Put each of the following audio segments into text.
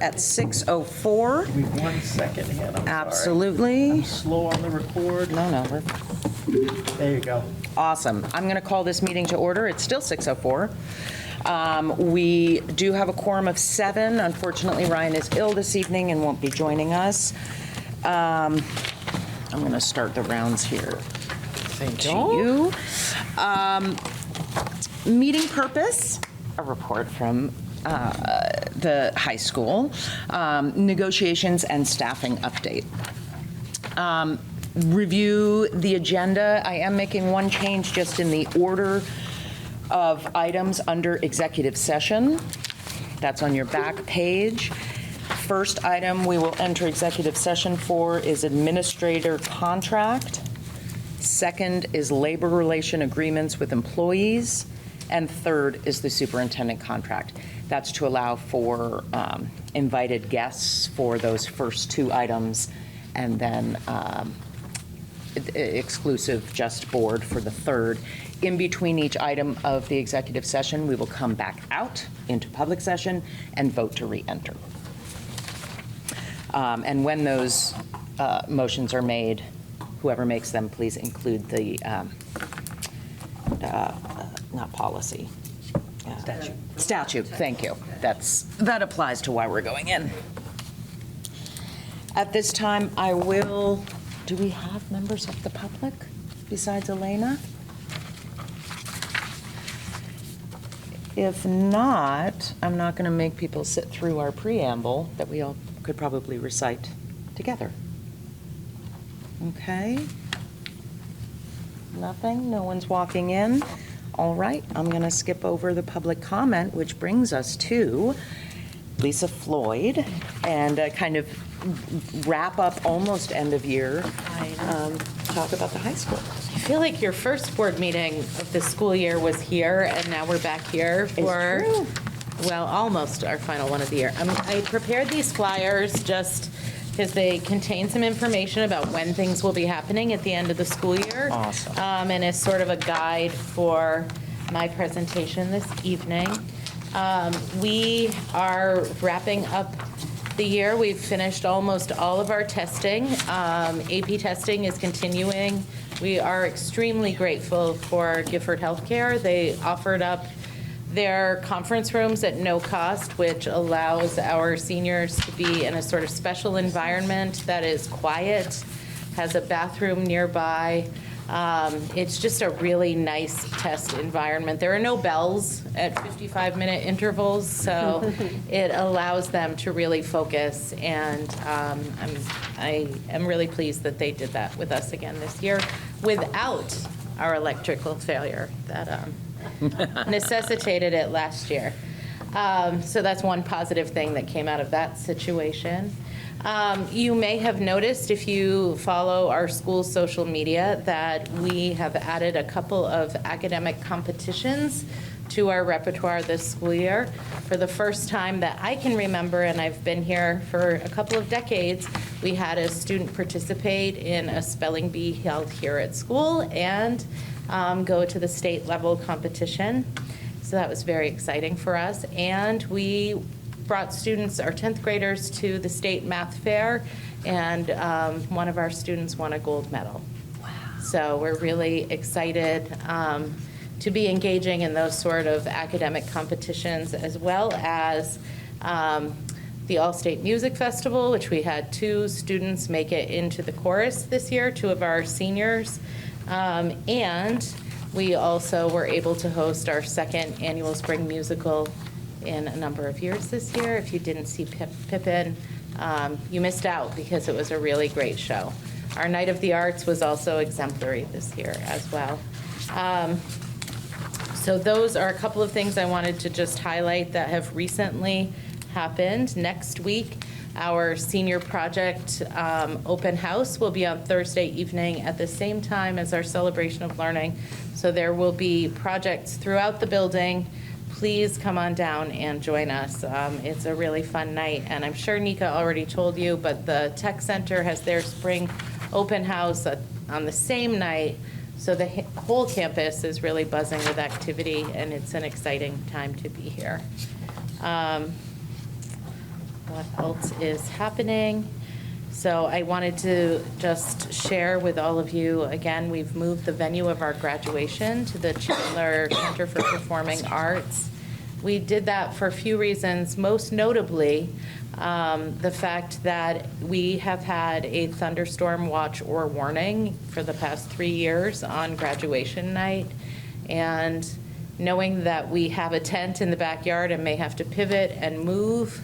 at 6:04. Give me 1 second, Hannah, I'm sorry. Absolutely. I'm slow on the record. No, we're There you go. awesome. I'm going to call this meeting to order. It's still 6:04. We do have a quorum of 7. Unfortunately, Ryan is ill this evening and won't be joining us. I'm going to start the rounds here. Thank you. Meeting purpose, a report from the high school, negotiations and staffing update. Review the agenda. I am making one change just in the order of items under executive session. That's on your back page. First item we will enter executive session for is administrator contract. Second is labor relation agreements with employees. And third is the superintendent contract. That's to allow for invited guests for those first 2 items, and then exclusive just board for the third. In between each item of the executive session, we will come back out into public session and vote to re-enter. And when those motions are made, whoever makes them, please include the, not policy. Statute, thank you. That applies to why we're going in. At this time, do we have members of the public besides Elena? If not, I'm not going to make people sit through our preamble that we all could probably recite together. Okay? Nothing? No one's walking in? All right, I'm going to skip over the public comment, which brings us to Lisa Floyd, and kind of wrap up almost end of year, talk about the high school. I feel like your first board meeting of the school year was here, and now we're back here for, well, almost our final one of the year. I prepared these flyers just because they contain some information about when things will be happening at the end of the school year. Awesome. And it's sort of a guide for my presentation this evening. We are wrapping up the year. We've finished almost all of our testing. AP testing is continuing. We are extremely grateful for Gifford Healthcare. They offered up their conference rooms at no cost, which allows our seniors to be in a sort of special environment that is quiet, has a bathroom nearby. It's just a really nice test environment. There are no bells at 55-minute intervals, so it allows them to really focus, and I am really pleased that they did that with us again this year without our electrical failure that necessitated it last year. So that's one positive thing that came out of that situation. You may have noticed, if you follow our school's social media, that we have added a couple of academic competitions to our repertoire this school year. For the first time that I can remember, and I've been here for a couple of decades, we had a student participate in a spelling bee held here at school and go to the state level competition. So that was very exciting for us. And we brought students, our 10th graders, to the state math fair, and one of our students won a gold medal. Wow. So we're really excited to be engaging in those sort of academic competitions, as well as the All-State Music Festival, which we had 2 students make it into the chorus this year, 2 of our seniors. And we also were able to host our 2nd annual spring musical in a number of years this year. If you didn't see Pippin, you missed out, because it was a really great show. Our Night of the Arts was also exemplary this year as well. So those are a couple of things I wanted to just highlight that have recently happened. Next week, our senior project open house will be on Thursday evening at the same time as our celebration of learning. So there will be projects throughout the building. Please come on down and join us. It's a really fun night, and I'm sure Nika already told you, but the Tech Center has their spring open house on the same night, so the whole campus is really buzzing with activity, and it's an exciting time to be here. what else is happening. So I wanted to just share with all of you, again, we've moved the venue of our graduation to the Chandler Center for Performing Arts. We did that for a few reasons, most notably the fact that we have had a thunderstorm watch or warning for the past 3 years on graduation night. And knowing that we have a tent in the backyard and may have to pivot and move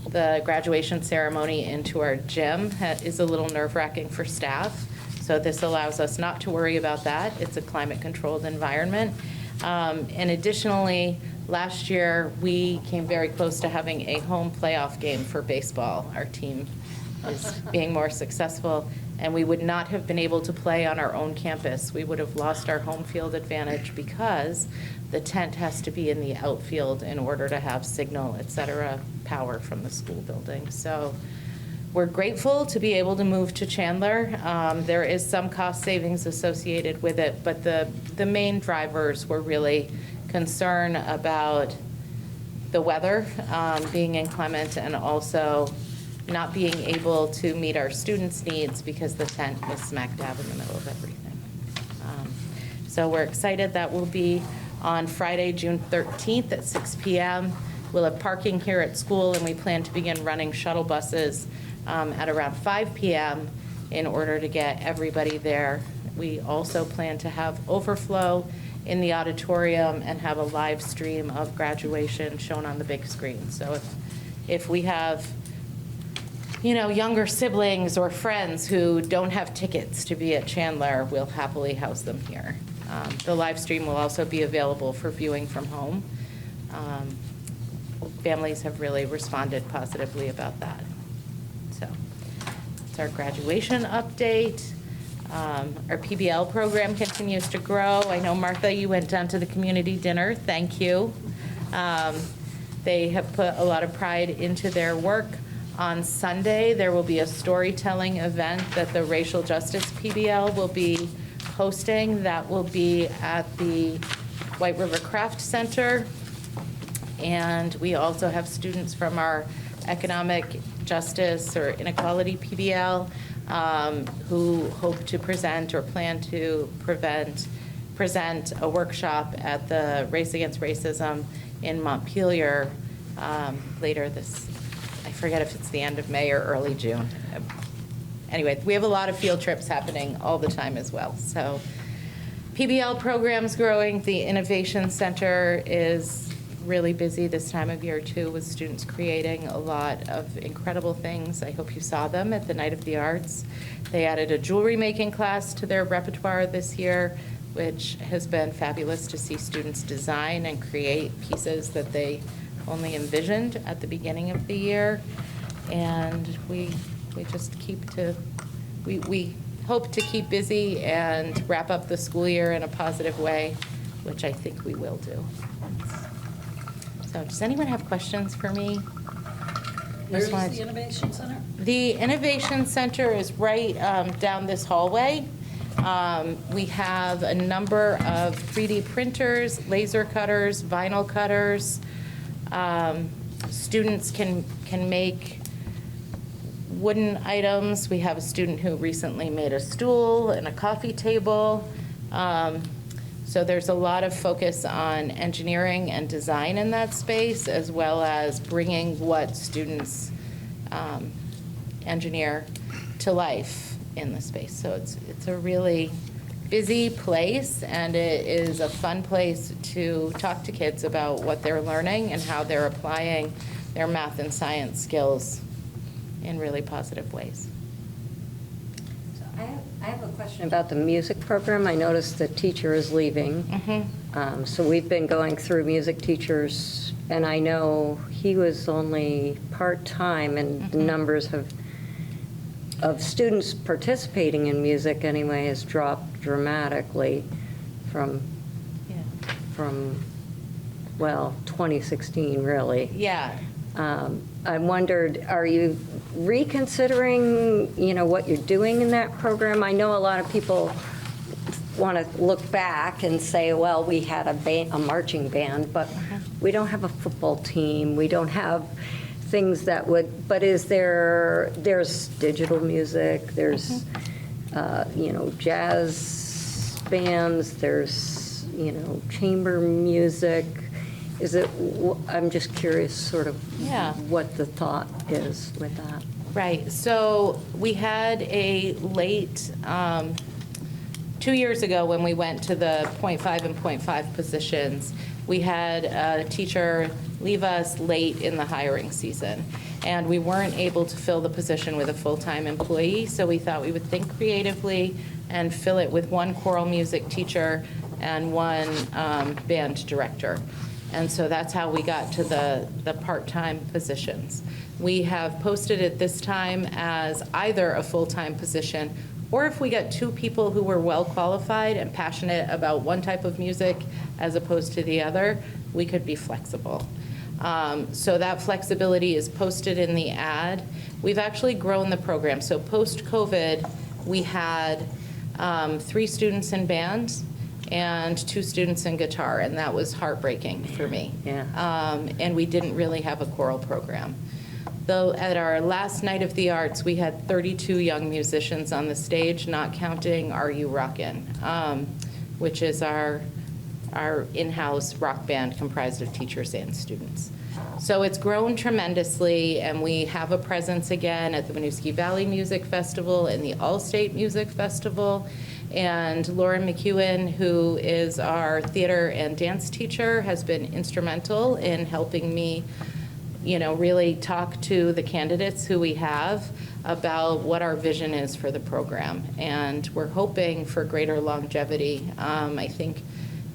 the graduation ceremony into our gym is a little nerve-wracking for staff. So this allows us not to worry about that. It's a climate-controlled environment. And additionally, last year, we came very close to having a home playoff game for baseball. Our team is being more successful, and we would not have been able to play on our own campus. We would have lost our home field advantage because the tent has to be in the outfield in order to have signal, et cetera, power from the school building. So we're grateful to be able to move to Chandler. There is some cost savings associated with it, but the main drivers were really concern about the weather being inclement and also not being able to meet our students' needs because the tent was smack dab in the middle of everything. So we're excited that we'll be on Friday, June 13th at 6 p.m. We'll have parking here at school, and we plan to begin running shuttle buses at around 5 p.m. in order to get everybody there. We also plan to have overflow in the auditorium and have a live stream of graduation shown on the big screen. So if we have, younger siblings or friends who don't have tickets to be at Chandler, we'll happily house them here. The live stream will also be available for viewing from home. Families have really responded positively about that. So it's our graduation update. Our PBL program continues to grow. I know, Martha, you went down to the community dinner. Thank you. They have put a lot of pride into their work. On Sunday, there will be a storytelling event that the Racial Justice PBL will be hosting. That will be at the White River Craft Center. And we also have students from our Economic Justice or Inequality PBL who hope to present or plan to present a workshop at the Race Against Racism in Montpelier later this, I forget if it's the end of May or early June. Anyway, we have a lot of field trips happening all the time as well. So PBL program's growing. The Innovation Center is really busy this time of year too, with students creating a lot of incredible things. I hope you saw them at the Night of the Arts. They added a jewelry making class to their repertoire this year, which has been fabulous to see students design and create pieces that they only envisioned at the beginning of the year. And we just we hope to keep busy and wrap up the school year in a positive way, which I think we will do. So does anyone have questions for me? Where is the Innovation Center? The Innovation Center is right down this hallway. We have a number of 3D printers, laser cutters, vinyl cutters. Students can make wooden items. We have a student who recently made a stool and a coffee table. So there's a lot of focus on engineering and design in that space, as well as bringing what students engineer to life in the space. So it's a really busy place, and it is a fun place to talk to kids about what they're learning and how they're applying their math and science skills in really positive ways. I have a question about the music program. I noticed the teacher is leaving. Mm-hmm. So we've been going through music teachers, and I know he was only part-time, and the numbers of students participating in music anyway has dropped dramatically from 2016, really. Yeah. I wondered, are you reconsidering, what you're doing in that program? I know a lot of people want to look back and say, well, we had a marching band, but we don't have a football team. We don't have things that would, but there's digital music, there's, jazz bands, there's, chamber music. I'm just curious sort of Yeah. what the thought is with that. Right, so we had a late, 2 years ago when we went to the .5 and .5 positions, we had a teacher leave us late in the hiring season. And we weren't able to fill the position with a full-time employee, so we thought we would think creatively and fill it with one choral music teacher and one band director. And so that's how we got to the part-time positions. We have posted it this time as either a full-time position, or if we get two people who were well-qualified and passionate about one type of music as opposed to the other, we could be flexible. So that flexibility is posted in the ad. We've actually grown the program. So post-COVID, we had 3 students in band and 2 students in guitar, and that was heartbreaking for me. Yeah. And we didn't really have a choral program. Though at our last night of the arts, we had 32 young musicians on the stage, not counting Are You Rockin', which is our in-house rock band comprised of teachers and students. So it's grown tremendously, and we have a presence again at the Winooski Valley Music Festival and the All-State Music Festival. And Lauren McEwen, who is our theater and dance teacher, has been instrumental in helping me really talk to the candidates who we have about what our vision is for the program. And we're hoping for greater longevity. I think,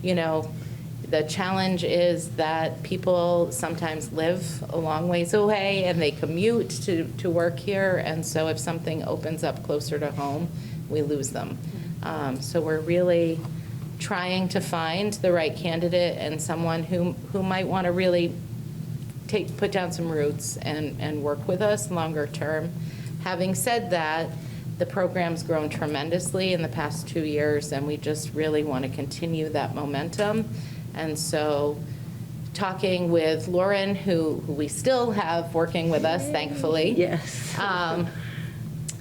the challenge is that people sometimes live a long ways away and they commute to work here. And so if something opens up closer to home, we lose them. So we're really trying to find the right candidate and someone who might want to really put down some roots and work with us longer term. Having said that, the program's grown tremendously in the past 2 years, and we just really want to continue that momentum. And so talking with Lauren, who we still have working with us, thankfully. Yes.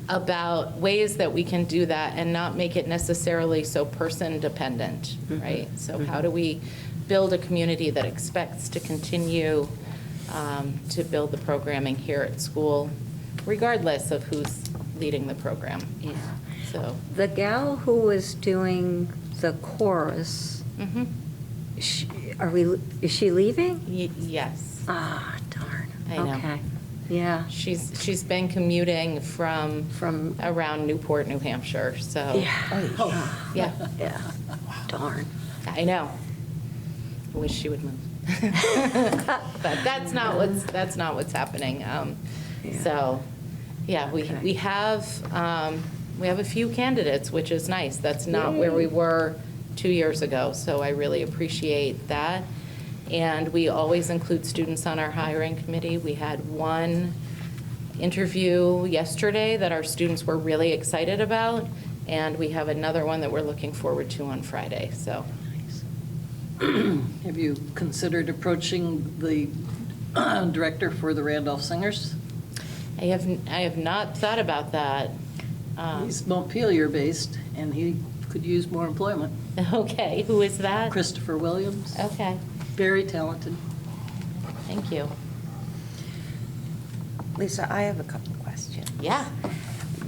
About ways that we can do that and not make it necessarily so person dependent, right? So how do we build a community that expects to continue to build the programming here at school, regardless of who's leading the program. Yeah. So, The gal who was doing the chorus, is she leaving? yes, Ah, darn. I know. Okay. Yeah. she's been commuting from around Newport, New Hampshire. So, Yeah. yeah, Yeah. Darn. I know. I wish she would move. But that's not what's happening. So, yeah, we have a few candidates, which is nice. That's not where we were 2 years ago. So I really appreciate that. And we always include students on our hiring committee. We had one interview yesterday that our students were really excited about, and we have another one that we're looking forward to on Friday. So. Have you considered approaching the director for the Randolph Singers? I have not thought about that. He's Montpelier-based, and he could use more employment. Okay, who is that? Christopher Williams, Okay, very talented. thank you. Lisa, I have a couple of questions. Yeah.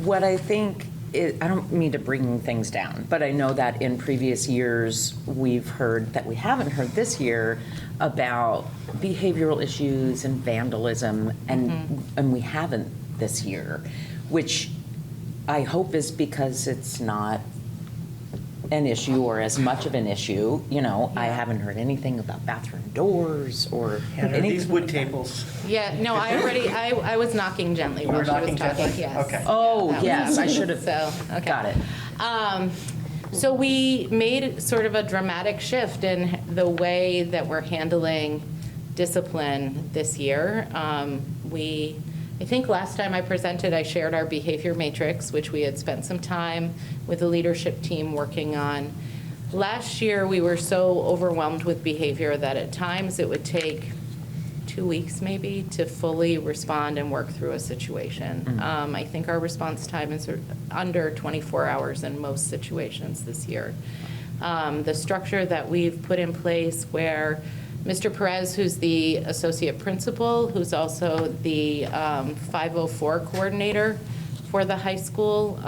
What I think is, I don't mean to bring things down, but I know that in previous years, we've heard, that we haven't heard this year, about behavioral issues and vandalism, and we haven't this year, which I hope is because it's not an issue or as much of an issue. I haven't heard anything about bathroom doors or And anything. these wood tables. Yeah, no, I was knocking gently You while were she was knocking talking, gently? yes. Okay. Oh, That yes, was- I should have So, okay. got it. So we made sort of a dramatic shift in the way that we're handling discipline this year. I think last time I presented, I shared our behavior matrix, which we had spent some time with the leadership team working on. Last year, we were so overwhelmed with behavior that at times it would take 2 weeks maybe to fully respond and work through a situation. I think our response time is under 24 hours in most situations this year. The structure that we've put in place where Mr. Perez, who's the associate principal, who's also the 504 coordinator for the high school,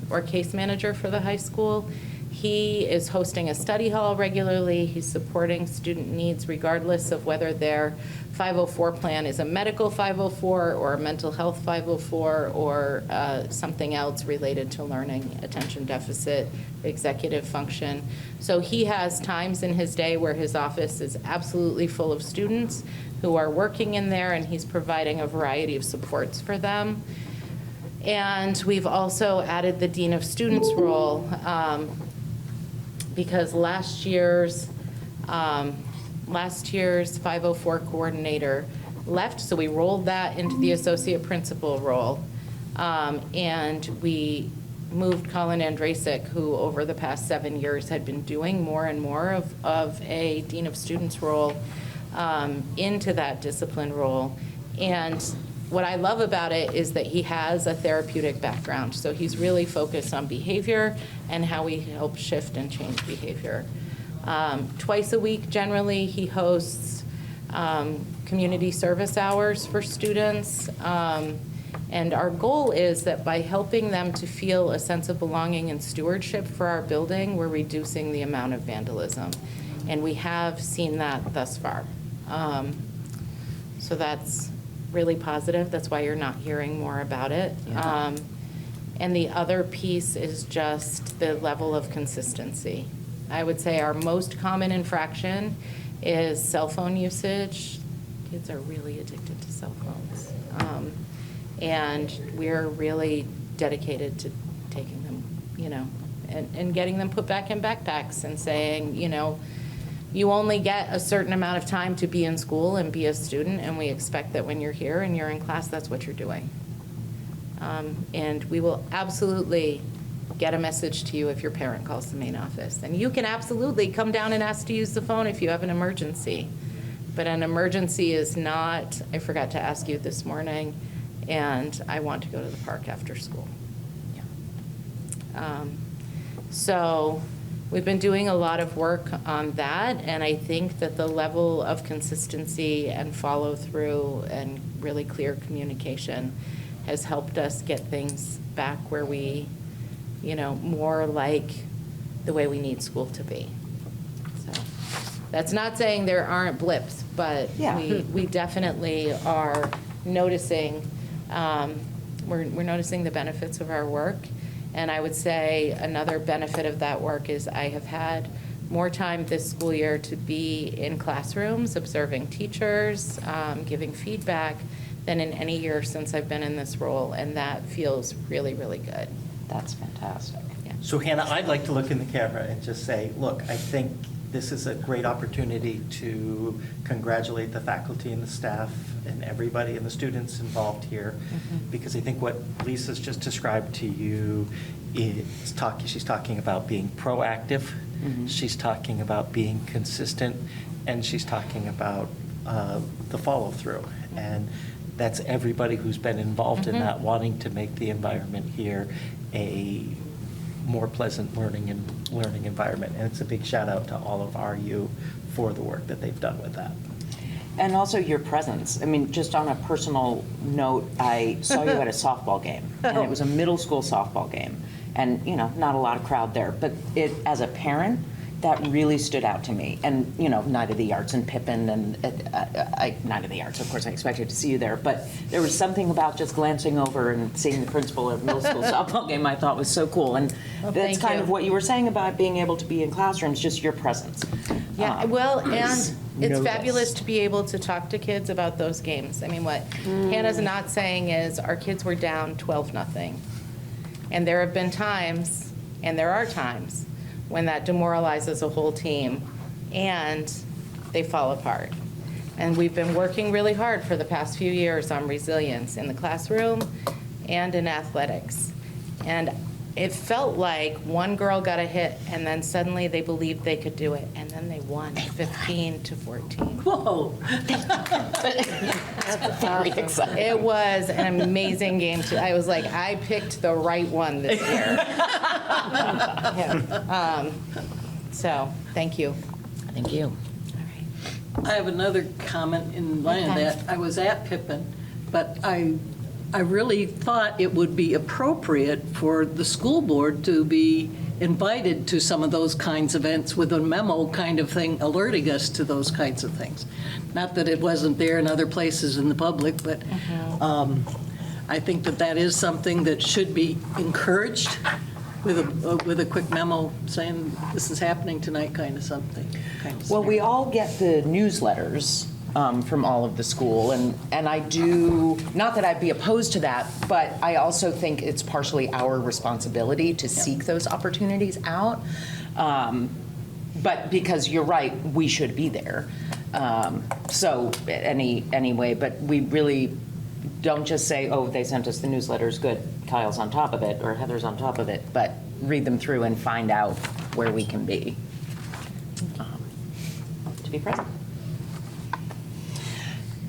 or case manager for the high school, he is hosting a study hall regularly. He's supporting student needs regardless of whether their 504 plan is a medical 504 or a mental health 504 or something else related to learning, attention deficit, executive function. So he has times in his day where his office is absolutely full of students who are working in there, and he's providing a variety of supports for them. And we've also added the Dean of Students role because last year's 504 coordinator left, so we rolled that into the associate principal role. And we moved Colin Andrasik, who over the past 7 years had been doing more and more of a Dean of Students role, into that discipline role. And what I love about it is that he has a therapeutic background. So he's really focused on behavior and how we help shift and change behavior. Twice a week, generally, he hosts community service hours for students. And our goal is that by helping them to feel a sense of belonging and stewardship for our building, we're reducing the amount of vandalism. And we have seen that thus far. So that's really positive. That's why you're not hearing more about it. And the other piece is just the level of consistency. I would say our most common infraction is cell phone usage. Kids are really addicted to cell phones. And we're really dedicated to taking them, and getting them put back in backpacks and saying, you only get a certain amount of time to be in school and be a student, and we expect that when you're here and you're in class, that's what you're doing. And we will absolutely get a message to you if your parent calls the main office. And you can absolutely come down and ask to use the phone if you have an emergency. But an emergency is not, I forgot to ask you this morning, and I want to go to the park after school. So we've been doing a lot of work on that, and I think that the level of consistency and follow-through and really clear communication has helped us get things back where we, more like the way we need school to be. So that's not saying there aren't blips, but we definitely are noticing, we're noticing the benefits of our work. And I would say another benefit of that work is I have had more time this school year to be in classrooms, observing teachers, giving feedback than in any year since I've been in this role, and that feels really, really good. That's fantastic. Yeah. So Hannah, I'd like to look in the camera and just say, look, I think this is a great opportunity to congratulate the faculty and the staff and everybody and the students involved here, because I think what Lisa's just described to you is she's talking about being proactive, she's talking about being consistent, and she's talking about the follow-through. And that's everybody who's been involved in that, wanting to make the environment here a more pleasant learning environment. And it's a big shout out to all of RU for the work that they've done with that. And also your presence. I mean, just on a personal note, I saw you at a softball game, and it was a middle school softball game. And, not a lot of crowd there, but as a parent, that really stood out to me. And, Night of the Arts and Pippin and Night of the Arts, of course, I expected to see you there. But there was something about just glancing over and seeing the principal at a middle school softball game I thought was so cool. And that's kind of what you were saying about being able to be in classrooms, just your presence. Yeah, well, and it's noticed. fabulous to be able to talk to kids about those games. I mean, what Hannah's not saying is our kids were down 12-0. And there have been times, and there are times, when that demoralizes a whole team and they fall apart. And we've been working really hard for the past few years on resilience in the classroom and in athletics. And it felt like one girl got a hit, and then suddenly they believed they could do it, and then they won 15-14. Whoa. Very exciting. It was an amazing game. I was like, I picked the right one this year. Yeah. So, thank you. Thank you. All right. I have another comment in line of Okay. that. I was at Pippin, but I really thought it would be appropriate for the school board to be invited to some of those kinds of events with a memo kind of thing alerting us to those kinds of things. Not that it wasn't there in other places in the public, but I think that that is something that should be encouraged with a quick memo saying this is happening tonight, kind of something. Well, we all get the newsletters from all of the school, and I do, not that I'd be opposed to that, but I also think it's partially our responsibility to seek those opportunities out. But because you're right, we should be there. So anyway, but we really don't just say, oh, they sent us the newsletters, good, Kyle's on top of it, or Heather's on top of it, but read them through and find out where we can be to be present.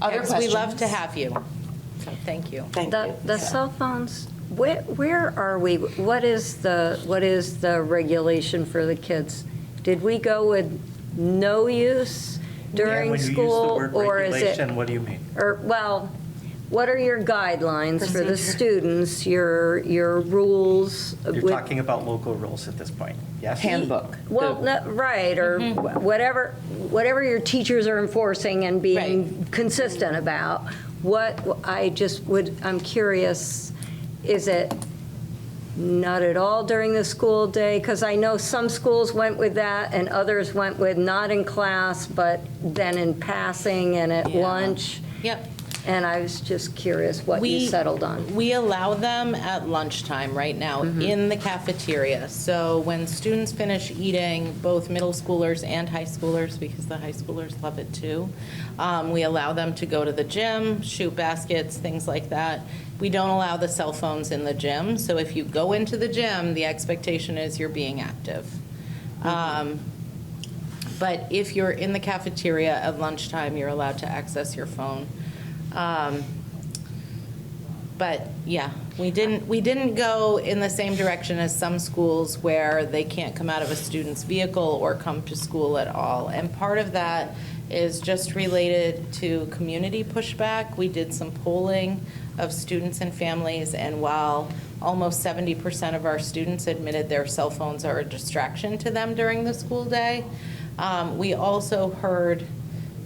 Other Yes, questions? we love to have you. So, thank you. Thank you. The cell phones, where are we? What is the regulation for the kids? Did we go with no use during school? Or is it? What do you mean? Or, well, what are your guidelines for the Procedure. students, your rules? You're with- talking about local rules at this point, yes? Handbook. Well, right, or whatever your teachers are enforcing and being consistent about. I'm curious, is it not at all during the school day? Because I know some schools went with that and others went with not in class, but then in passing and at Yeah. lunch. Yep. And I was just curious what you settled on. We allow them at lunchtime right now in the cafeteria. So when students finish eating, both middle schoolers and high schoolers, because the high schoolers love it too, we allow them to go to the gym, shoot baskets, things like that. We don't allow the cell phones in the gym. So if you go into the gym, the expectation is you're being active. But if you're in the cafeteria at lunchtime, you're allowed to access your phone. But yeah, we didn't go in the same direction as some schools where they can't come out of a student's vehicle or come to school at all. And part of that is just related to community pushback. We did some polling of students and families, and while almost 70% of our students admitted their cell phones are a distraction to them during the school day, we also heard,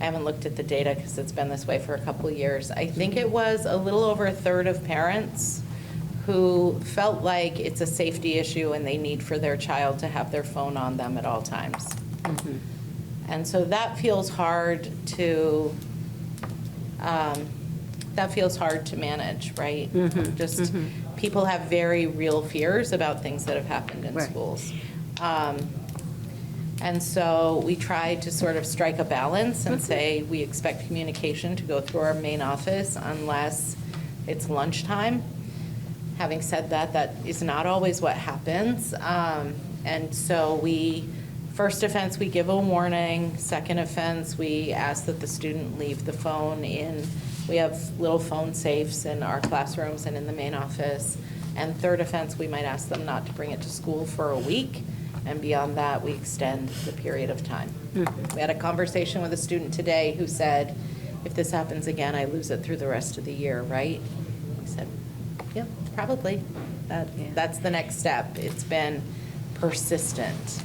I haven't looked at the data because it's been this way for a couple of years. I think it was a little over a third of parents who felt like it's a safety issue and they need for their child to have their phone on them at all times. And so that feels hard to manage, right? Just people have very real fears about things that have happened in Right. schools. And so we try to sort of strike a balance and say we expect communication to go through our main office unless it's lunchtime. Having said that, that is not always what happens. And so first offense, we give a warning. Second offense, we ask that the student leave the phone in. We have little phone safes in our classrooms and in the main office. And third offense, we might ask them not to bring it to school for a week. And beyond that, we extend the period of time. We had a conversation with a student today who said, if this happens again, I lose it through the rest of the year, right? We said, yeah, probably. That's the next step. It's been persistent.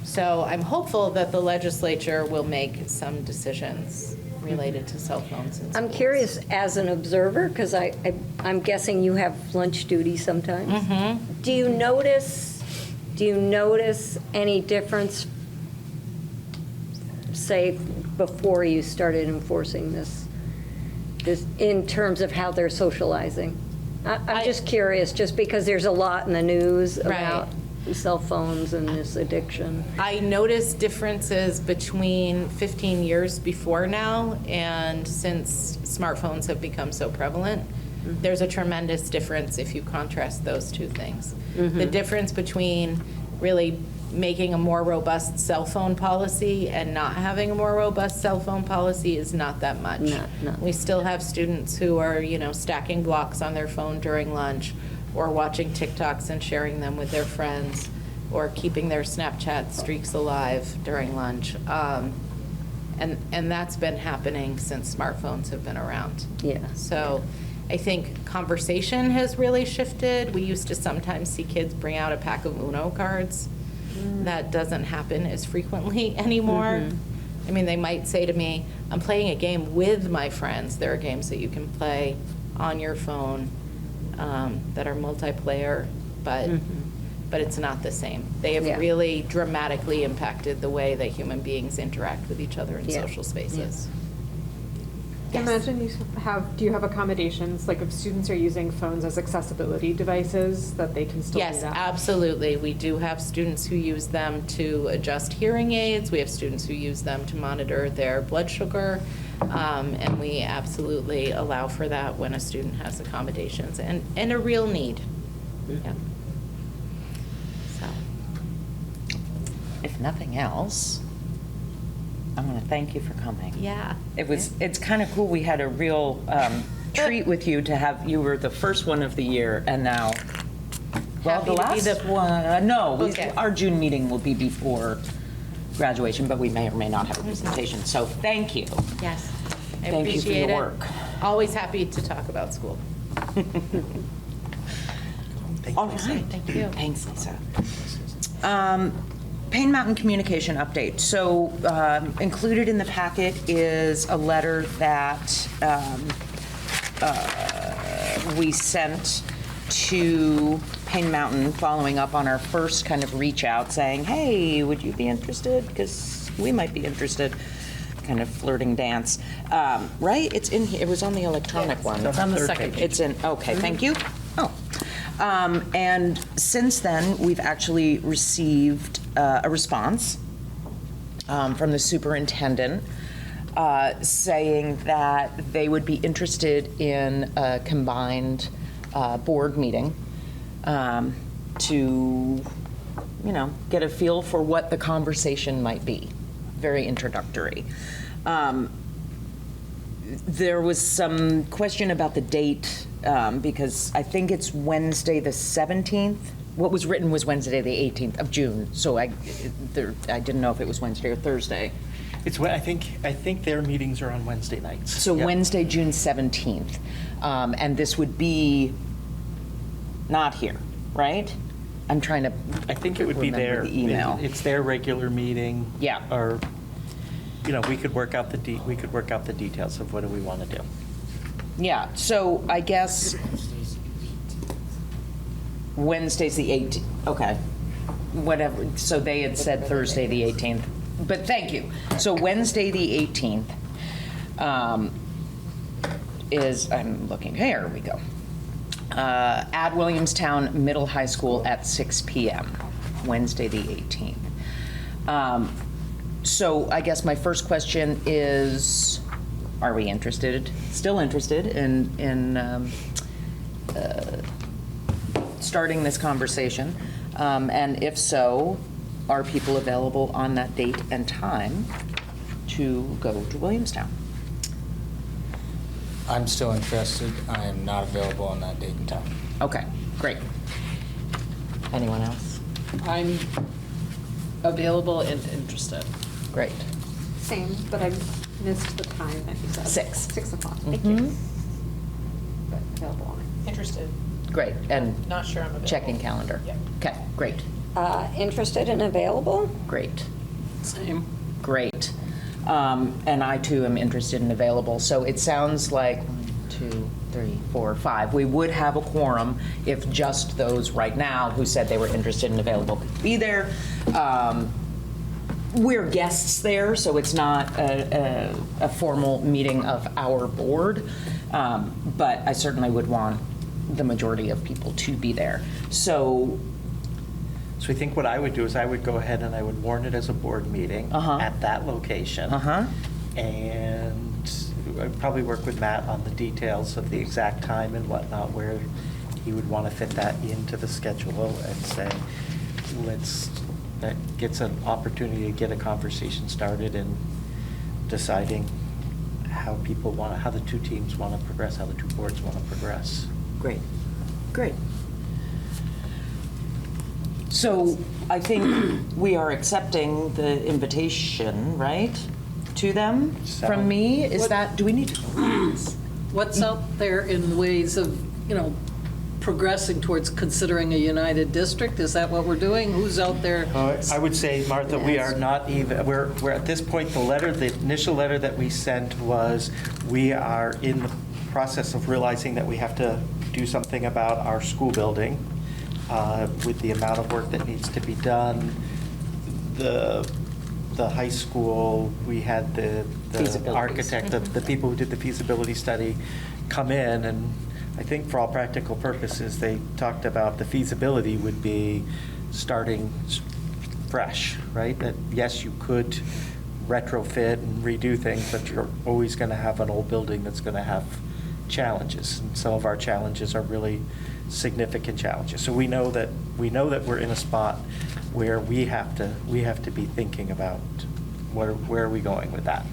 So I'm hopeful that the legislature will make some decisions related to cell phones in schools. I'm curious, as an observer, because I'm guessing you have lunch duty sometimes. Do you notice any difference, say, before you started enforcing this in terms of how they're socializing? I'm just curious, just because there's a lot in the news about cell phones and this addiction. I noticed differences between 15 years before now and since smartphones have become so prevalent. there's a tremendous difference if you contrast those two things. The difference between really making a more robust cell phone policy and not having a more robust cell phone policy is not that much. No. We still have students who are, stacking blocks on their phone during lunch, or watching TikToks and sharing them with their friends, or keeping their Snapchat streaks alive during lunch. And that's been happening since smartphones have been around. Yeah. So I think conversation has really shifted. We used to sometimes see kids bring out a pack of Uno cards. That doesn't happen as frequently anymore. I mean, they might say to me, I'm playing a game with my friends. There are games that you can play on your phone that are multiplayer, but it's not the same. They have Yeah. really dramatically impacted the way that human beings interact with each other in Yeah. social spaces. Imagine do you have accommodations, like if students are using phones as accessibility devices, that they can still do Yes, that? absolutely. We do have students who use them to adjust hearing aids. We have students who use them to monitor their blood sugar. And we absolutely allow for that when a student has accommodations and a real need. Yeah. So, If nothing else, I want to thank you for coming. yeah. It's kind of cool. We had a real treat with you to have, you were the first one of the year, and now, well, Happy the to be last the- one, no, Okay. our June meeting will be before graduation, but we may or may not have a presentation, so thank you. Yes. I Thank you for your appreciate it. work. Always happy to talk about school. All right. Thank you. Thanks, Lisa. Payne Mountain Communication Update. So included in the packet is a letter that we sent to Payne Mountain following up on our first kind of reach out saying, hey, would you be interested? Because we might be interested. Kind of flirting dance. Right? It's in here. It was on the electronic one. It's on the second page. It's in, okay, thank you. Oh. And since then, we've actually received a response from the superintendent saying that they would be interested in a combined board meeting to, get a feel for what the conversation might be. Very introductory. There was some question about the date, because I think it's Wednesday the 17th. What was written was Wednesday the 18th of June, so I didn't know if it was Wednesday or Thursday. I think their meetings are on Wednesday nights. So Yep. Wednesday, June 17th. And this would be not here, right? I'm trying to I think it would be remember their the email. It's their regular meeting. Yeah. Or, we could work out the details of what do we want to do. Yeah, so I guess Wednesday's the 18th, okay. Whatever, so they had said Thursday, the 18th, but thank you. So Wednesday, the 18th is, I'm looking, here we go. At Williamstown Middle High School at 6 PM, Wednesday, the 18th. So I guess my first question is, are we still interested in starting this conversation? And if so, are people available on that date and time to go to Williamstown? I'm still interested. I am not available on that date and time. Okay, great. Anyone else? I'm available and interested. Great. Same, but I missed the time that you said. 6. 6 o'clock, thank you. But available on it. Interested. Great, and Not sure I'm available. checking calendar. Yep. Okay, great, Interested and available? great. Same. Great. And I too am interested and available. So it sounds like 1, 2, 3, 4, 5. We would have a quorum if just those right now who said they were interested and available could be there. We're guests there, so it's not a formal meeting of our board. But I certainly would want the majority of people to be there. So So I think what I would do is I would go ahead and I would warn it as a board meeting Uh-huh. at that location. Uh-huh. And I'd probably work with Matt on the details of the exact time and whatnot, where he would want to fit that into the schedule and say, that gets an opportunity to get a conversation started and deciding how the two teams want to progress, how the two boards want to progress. Great, great. So I think we are accepting the invitation, right, to them from me? Is that, do we need to? What's out there in ways of, progressing towards considering a united district? Is that what we're doing? Who's out there? I would say, Martha, we are not even, we're at this point, the initial letter that we sent was, we are in the process of realizing that we have to do something about our school building with the amount of work that needs to be done. The high school, we had the architect, the people who did the feasibility study come in, and I think for all practical purposes, they talked about the feasibility would be starting fresh, right? That yes, you could retrofit and redo things, but you're always going to have an old building that's going to have challenges. And some of our challenges are really significant challenges. So we know that we're in a spot where we have to be thinking about where are we going with that.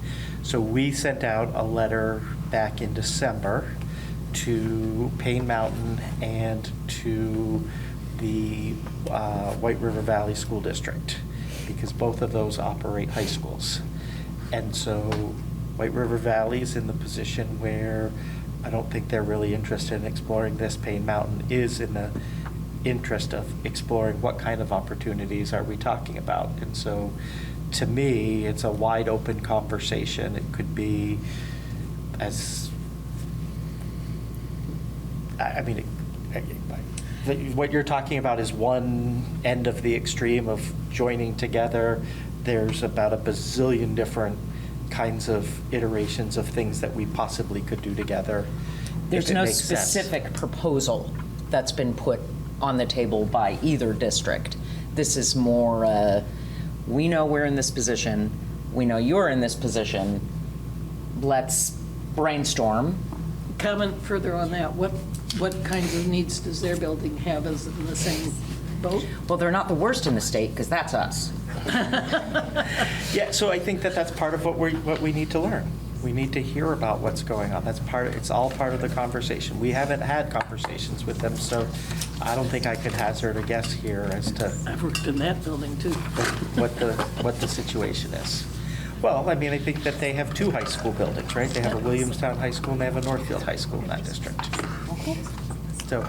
So we sent out a letter back in December to Payne Mountain and to the White River Valley School District, because both of those operate high schools. And so White River Valley is in the position where I don't think they're really interested in exploring this. Payne Mountain is in the interest of exploring what kind of opportunities are we talking about. And so to me, it's a wide open conversation. It could be what you're talking about is one end of the extreme of joining together. There's about a bazillion different kinds of iterations of things that we possibly could do together. There's no specific proposal that's been put on the table by either district. This is more, we know we're in this position, we know you're in this position, let's brainstorm. Comment further on that. What kinds of needs does their building have? Is it in the same boat? Well, they're not the worst in the state, because that's us. Yeah, so I think that's part of what we need to learn. We need to hear about what's going on. It's all part of the conversation. We haven't had conversations with them, so I don't think I could hazard a guess here as to I've worked in that building too. what the situation is. Well, I mean, I think that they have two high school buildings, right? They have a Williamstown High School and they have a Northfield High School in that district. So,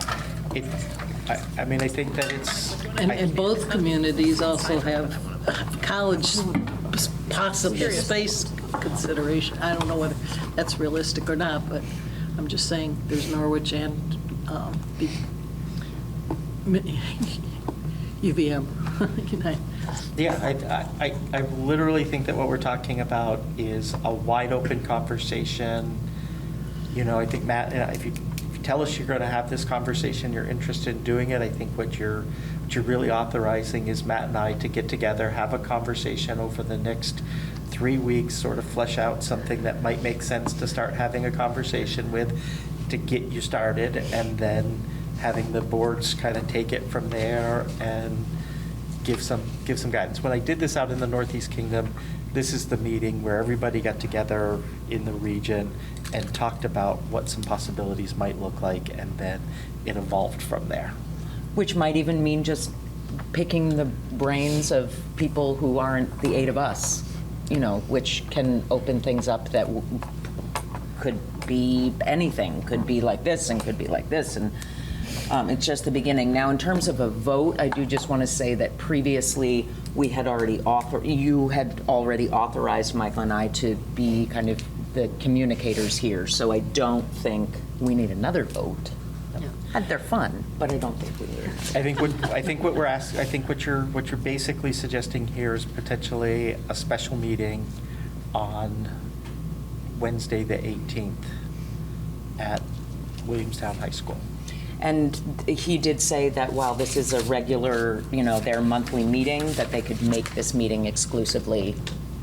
I think that it's... And both communities also have college possible space consideration. I don't know whether that's realistic or not, but I'm just saying there's Norwich and UVM. Yeah, I literally think that what we're talking about is a wide open conversation. I think, Matt, if you tell us you're going to have this conversation, you're interested in doing it, I think what you're really authorizing is Matt and I to get together, have a conversation over the next 3 weeks, sort of flesh out something that might make sense to start having a conversation with to get you started, and then having the boards kind of take it from there and give some guidance. When I did this out in the Northeast Kingdom, this is the meeting where everybody got together in the region and talked about what some possibilities might look like, and then it evolved from there. Which might even mean just picking the brains of people who aren't the 8 of us, which can open things up that could be anything, could be like this and could be like this, and it's just the beginning. Now, in terms of a vote, I do just want to say that previously you had already authorized Michael and I to be kind of the communicators here, so I don't think we need another vote. They're fun, but I don't think we need it. I think what you're basically suggesting here is potentially a special meeting on Wednesday, the 18th at Williamstown High School. And he did say that while this is a regular, their monthly meeting, that they could make this meeting exclusively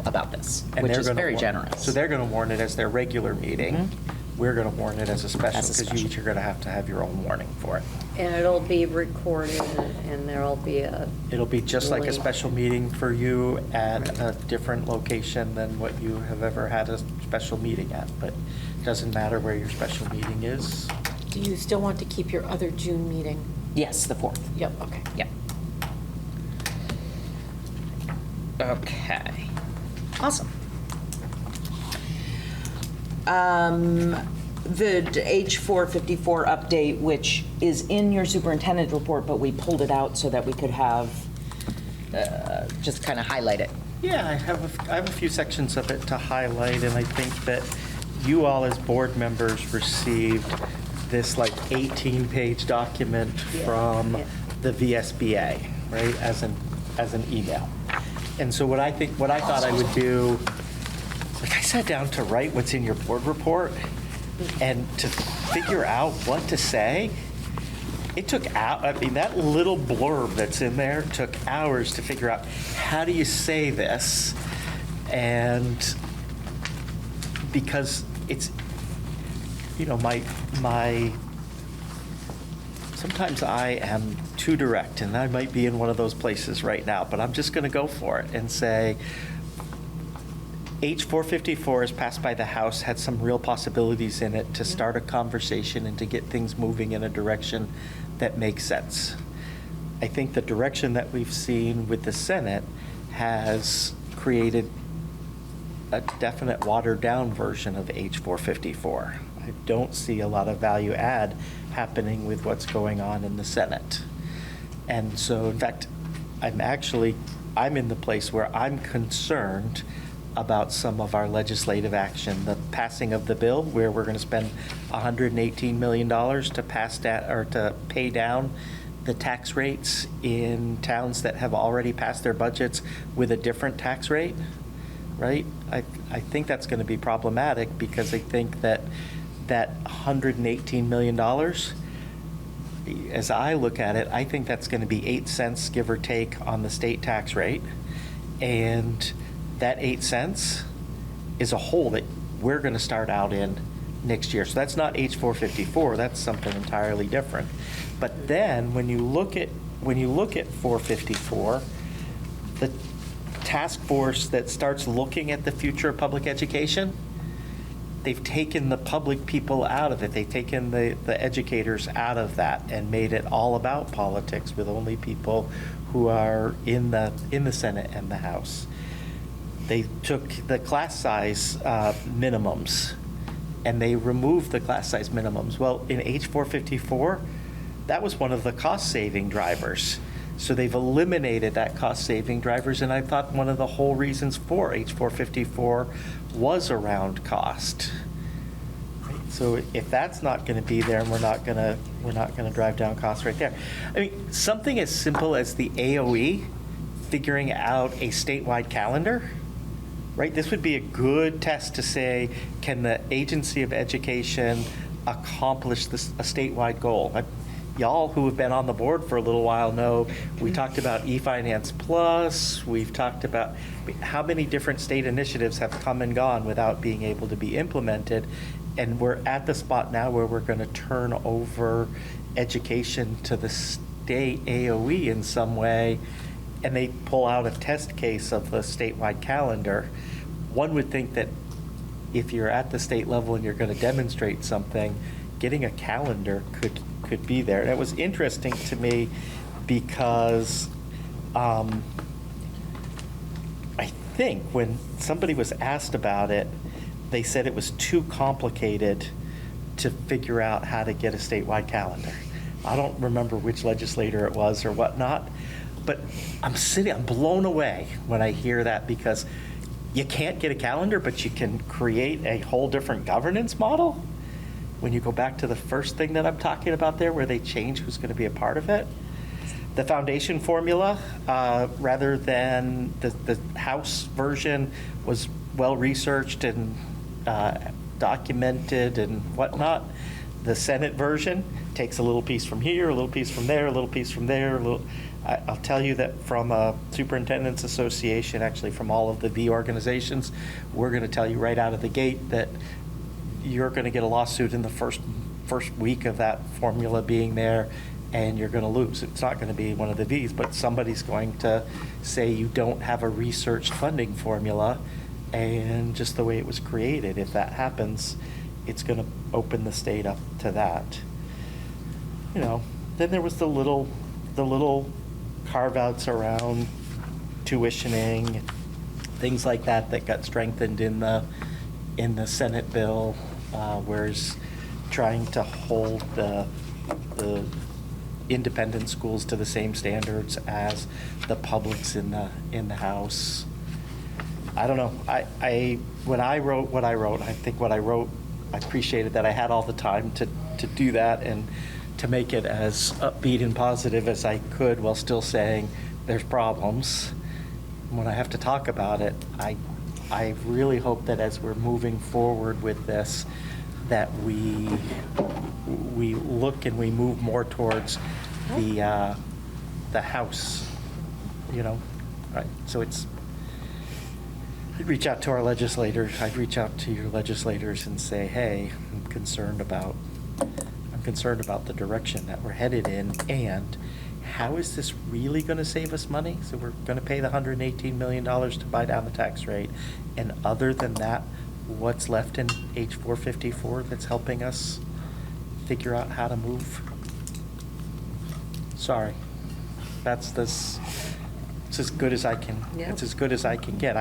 about this, And which they're is gonna very warn- generous. So they're going to warn it as their regular meeting. We're going to warn it as a special, As a because you special. each are going to have your own warning for it. And it'll be recorded, and there'll be a, It'll be just like a Really? special meeting for you at a different location than what you have ever had a special meeting at, but it doesn't matter where your special meeting is. Do you still want to keep your other June meeting? Yes, the 4th. Yep, okay. Yep. Okay. Awesome. The H454 update, which is in your superintendent report, but we pulled it out so that we could have, just kind of highlight it. Yeah, I have a few sections of it to highlight, and I think that you all as board members received this like 18-page document from the VSBA, right, as an email. And so what I thought I would do, like I sat down to write what's in your board report and to figure out what to say. It took I mean, that little blurb that's in there took hours to figure out, how do you say this? And because it's, you know, sometimes I am too direct, and I might be in one of those places right now, but I'm just going to go for it and say, H454 as passed by the House had some real possibilities in it to start a conversation and to get things moving in a direction that makes sense. I think the direction that we've seen with the Senate has created a definite watered-down version of H454. I don't see a lot of value add happening with what's going on in the Senate. And so, in fact, I'm in the place where I'm concerned about some of our legislative action. The passing of the bill, where we're going to spend $118 million to pass that, or to pay down the tax rates in towns that have already passed their budgets with a different tax rate, right? I think that's going to be problematic, because I think that $118 million, as I look at it, I think that's going to be 8 cents, give or take, on the state tax rate. And that 8 cents is a hole that we're going to start out in next year. So that's not H454, that's something entirely different. But then when you look at 454, the task force that starts looking at the future of public education, they've taken the public people out of it. They've taken the educators out of that and made it all about politics, with only people who are in the Senate and the House. They took the class size minimums, and they removed the class size minimums. Well, in H454, that was one of the cost-saving drivers. So they've eliminated that cost-saving drivers, and I thought one of the whole reasons for H454 was around cost. Right? So if that's not going to be there, and we're not going to drive down costs right there. I mean, something as simple as the AOE figuring out a statewide calendar, right? This would be a good test to say, can the Agency of Education accomplish a statewide goal? Y'all who have been on the board for a little while know we talked about eFinance Plus. We've talked about how many different state initiatives have come and gone without being able to be implemented. And we're at the spot now where we're going to turn over education to the state AOE in some way, and they pull out a test case of the statewide calendar. One would think that if you're at the state level and you're going to demonstrate something, getting a calendar could be there. And it was interesting to me because I think when somebody was asked about it, they said it was too complicated to figure out how to get a statewide calendar. I don't remember which legislator it was or whatnot, but I'm blown away when I hear that, because you can't get a calendar, but you can create a whole different governance model. When you go back to the first thing that I'm talking about there, where they change who's going to be a part of it. The foundation formula, rather than the House version, was well-researched and documented and whatnot. The Senate version takes a little piece from here, a little piece from there, a little piece from there, I'll tell you that from a superintendent's association, actually from all of the V organizations, we're going to tell you right out of the gate that you're going to get a lawsuit in the first week of that formula being there, and you're going to lose. It's not going to be one of the Vs, but somebody's going to say you don't have a researched funding formula, and just the way it was created, if that happens, it's going to open the state up to that. You know, then there was the little carve-outs around tuitioning, things like that got strengthened in the Senate bill, whereas trying to hold the independent schools to the same standards as the publics in the House. I don't know. When I wrote what I wrote, I think what I wrote, I appreciated that I had all the time to do that and to make it as upbeat and positive as I could while still saying there's problems. When I have to talk about it, I really hope that as we're moving forward with this, that we look and we move more towards the House, you know. Right. So I'd reach out to our legislators. I'd reach out to your legislators and say, hey, I'm concerned about the direction that we're headed in, and how is this really going to save us money? So we're going to pay the $118 million to buy down the tax rate, and other than that, what's left in H454 that's helping us figure out how to move? Sorry, it's as good as I can. Yep. It's as good as I can get.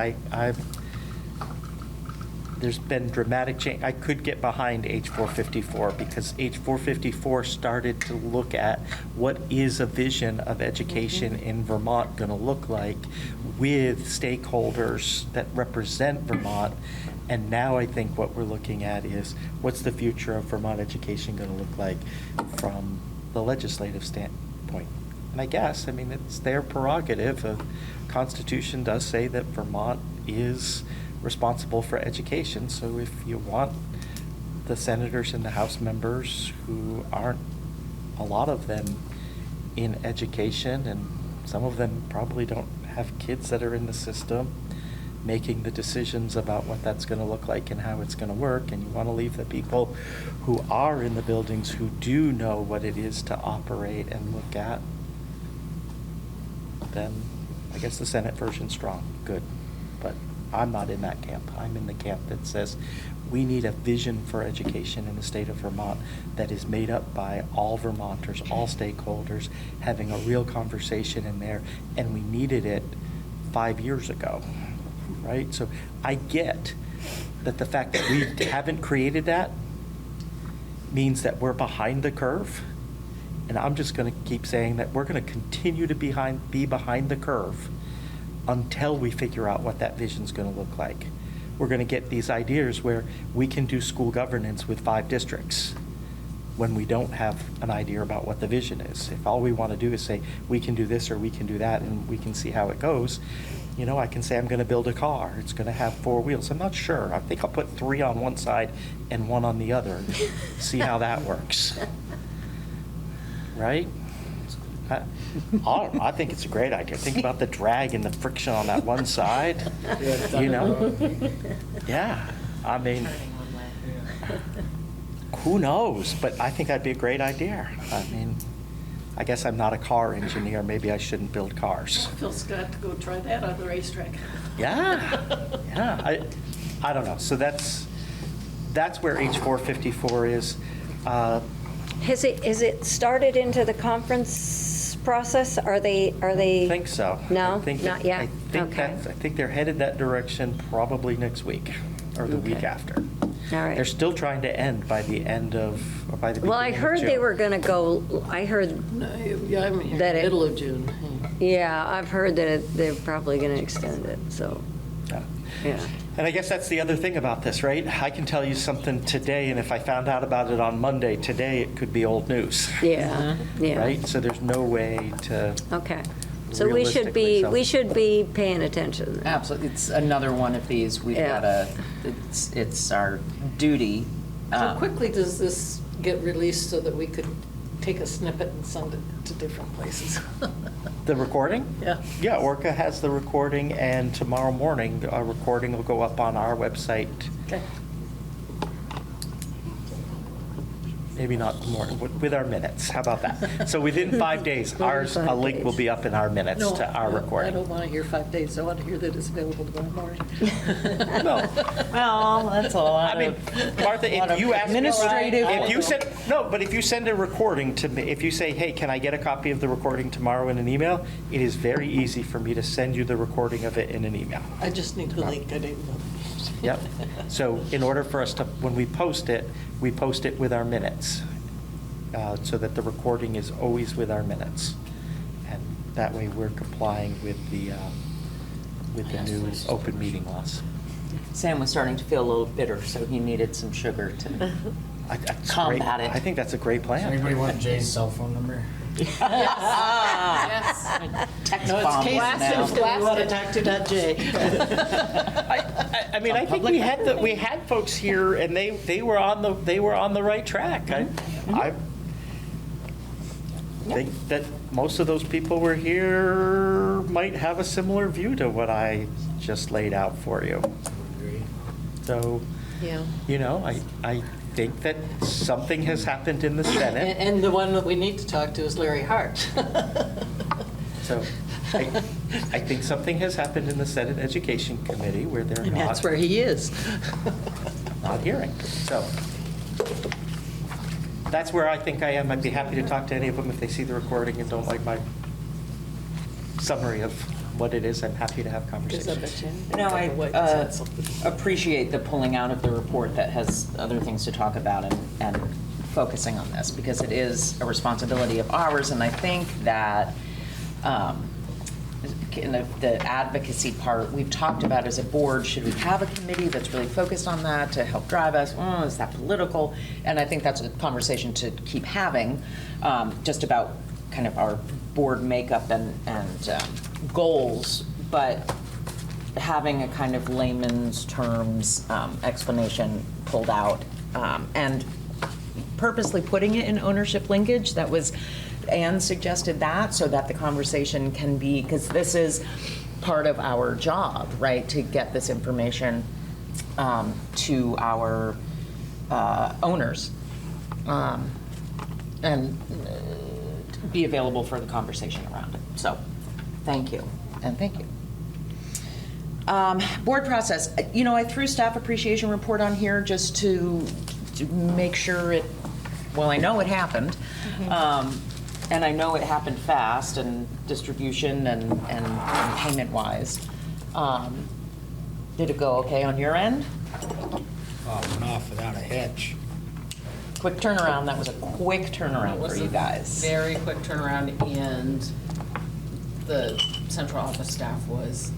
There's been dramatic change. I could get behind H454 because H454 started to look at what is a vision of education in Vermont going to look like with stakeholders that represent Vermont. And now I think what we're looking at is what's the future of Vermont education going to look like from the legislative standpoint. And I guess, it's their prerogative. The Constitution does say that Vermont is responsible for education. So if you want the senators and the House members who aren't, a lot of them, in education, and some of them probably don't have kids that are in the system, making the decisions about what that's going to look like and how it's going to work, and you want to leave the people who are in the buildings who do know what it is to operate and look at, then I guess the Senate version's strong. Good. But I'm not in that camp. I'm in the camp that says we need a vision for education in the state of Vermont that is made up by all Vermonters, all stakeholders, having a real conversation in there, and we needed it 5 years ago, right? So I get that the fact that we haven't created that means that we're behind the curve, and I'm just going to keep saying that we're going to continue to be behind the curve until we figure out what that vision's going to look like. We're going to get these ideas where we can do school governance with 5 districts when we don't have an idea about what the vision is. If all we want to do is say, we can do this or we can do that and we can see how it goes, I can say I'm going to build a car. It's going to have 4 wheels. I'm not sure. I think I'll put 3 on one side and 1 on the other and see how that works. Right? I think it's a great idea. Think about the drag and the friction on that one side, Yeah, who knows? But I think that'd be a great idea. I guess I'm not a car engineer. Maybe I shouldn't build cars. Phil Scott to go try that on the racetrack. Yeah. I don't know. So that's where H454 is. Has it started into the conference process? Are they? I think so. No, not yet? Okay. I think they're headed that direction probably next week or the week after. All right. They're still trying to end by the end of, or by the beginning Well, I heard of June. they were going to go, I heard, Yeah, I'm here, That it- middle of June. yeah, I've heard that they're probably going to extend it, so, Yeah. yeah. And I guess that's the other thing about this, right? I can tell you something today, and if I found out about it on Monday, today it could be old news. Yeah, yeah. Right? So there's no way to, Okay. So we should be, Realistically, so- we should be paying attention then. Absolutely. It's another one of these. We've Yeah. got it's our duty. How quickly does this get released so that we could take a snippet and send it to different places. The recording? Yeah. Yeah, Orca has the recording, and tomorrow morning, a recording will go up on our website. Okay. Maybe not more, with our minutes. How about that? So within 5 days, ours, a link will be up in our minutes No, to our no, recording. I don't want to hear 5 days. I want to hear that it's available tomorrow morning. No. Well, that's a lot I mean, of, Martha, lot if of you ask me, administrative- if you send, no, but if you send a recording to me, if you say, hey, can I get a copy of the recording tomorrow in an email? It is very easy for me to send you the recording of it in an email. I just need the link. I didn't know. Yep. So in order for us to, when we post it with our minutes, so that the recording is always with our minutes. And that way we're complying with the new open meeting laws. Sam was starting to feel a little bitter, so he needed some sugar to That's combat great. it. I think that's a great Does plan. anybody want Jay's cell phone number? Yes. Text No, it's bombs Casey now. Simpson. You want to talk to that Jay. I mean, I think we had folks here, and they were on the right track. I think that most of those people were here might have a similar view to what I just laid out for you. Agree. So, Yeah. you know, I think that something has happened in the Senate. And the one that we need to talk to is Larry Hart. So I think something has happened in the Senate Education Committee where they're And that's where he is. not hearing. So that's where I think I am. I'd be happy to talk to any of them if they see the recording and don't like my summary of what it is. I'm happy to have conversations. No, I appreciate the pulling out of the report that has other things to talk about and focusing on this, because it is a responsibility of ours, and I think that in the advocacy part, we've talked about as a board, should we have a committee that's really focused on that to help drive us? Oh, is that political? And I think that's a conversation to keep having, just about kind of our board makeup and goals, but having a kind of layman's terms explanation pulled out, and purposely putting it in ownership linkage. That was, Anne suggested that, so that the conversation can be, because this is part of our job, right, to get this information to our owners, and be available for the conversation around it. So, thank you, and thank you. Board process, you know, I threw staff appreciation report on here just to make sure it, well, I know it happened. And I know it happened fast, and distribution and payment-wise. Did it go okay on your end? Oh, it went off without a hitch. Quick turnaround, that was a quick turnaround It was for you a guys. Very quick turnaround, and the central office staff was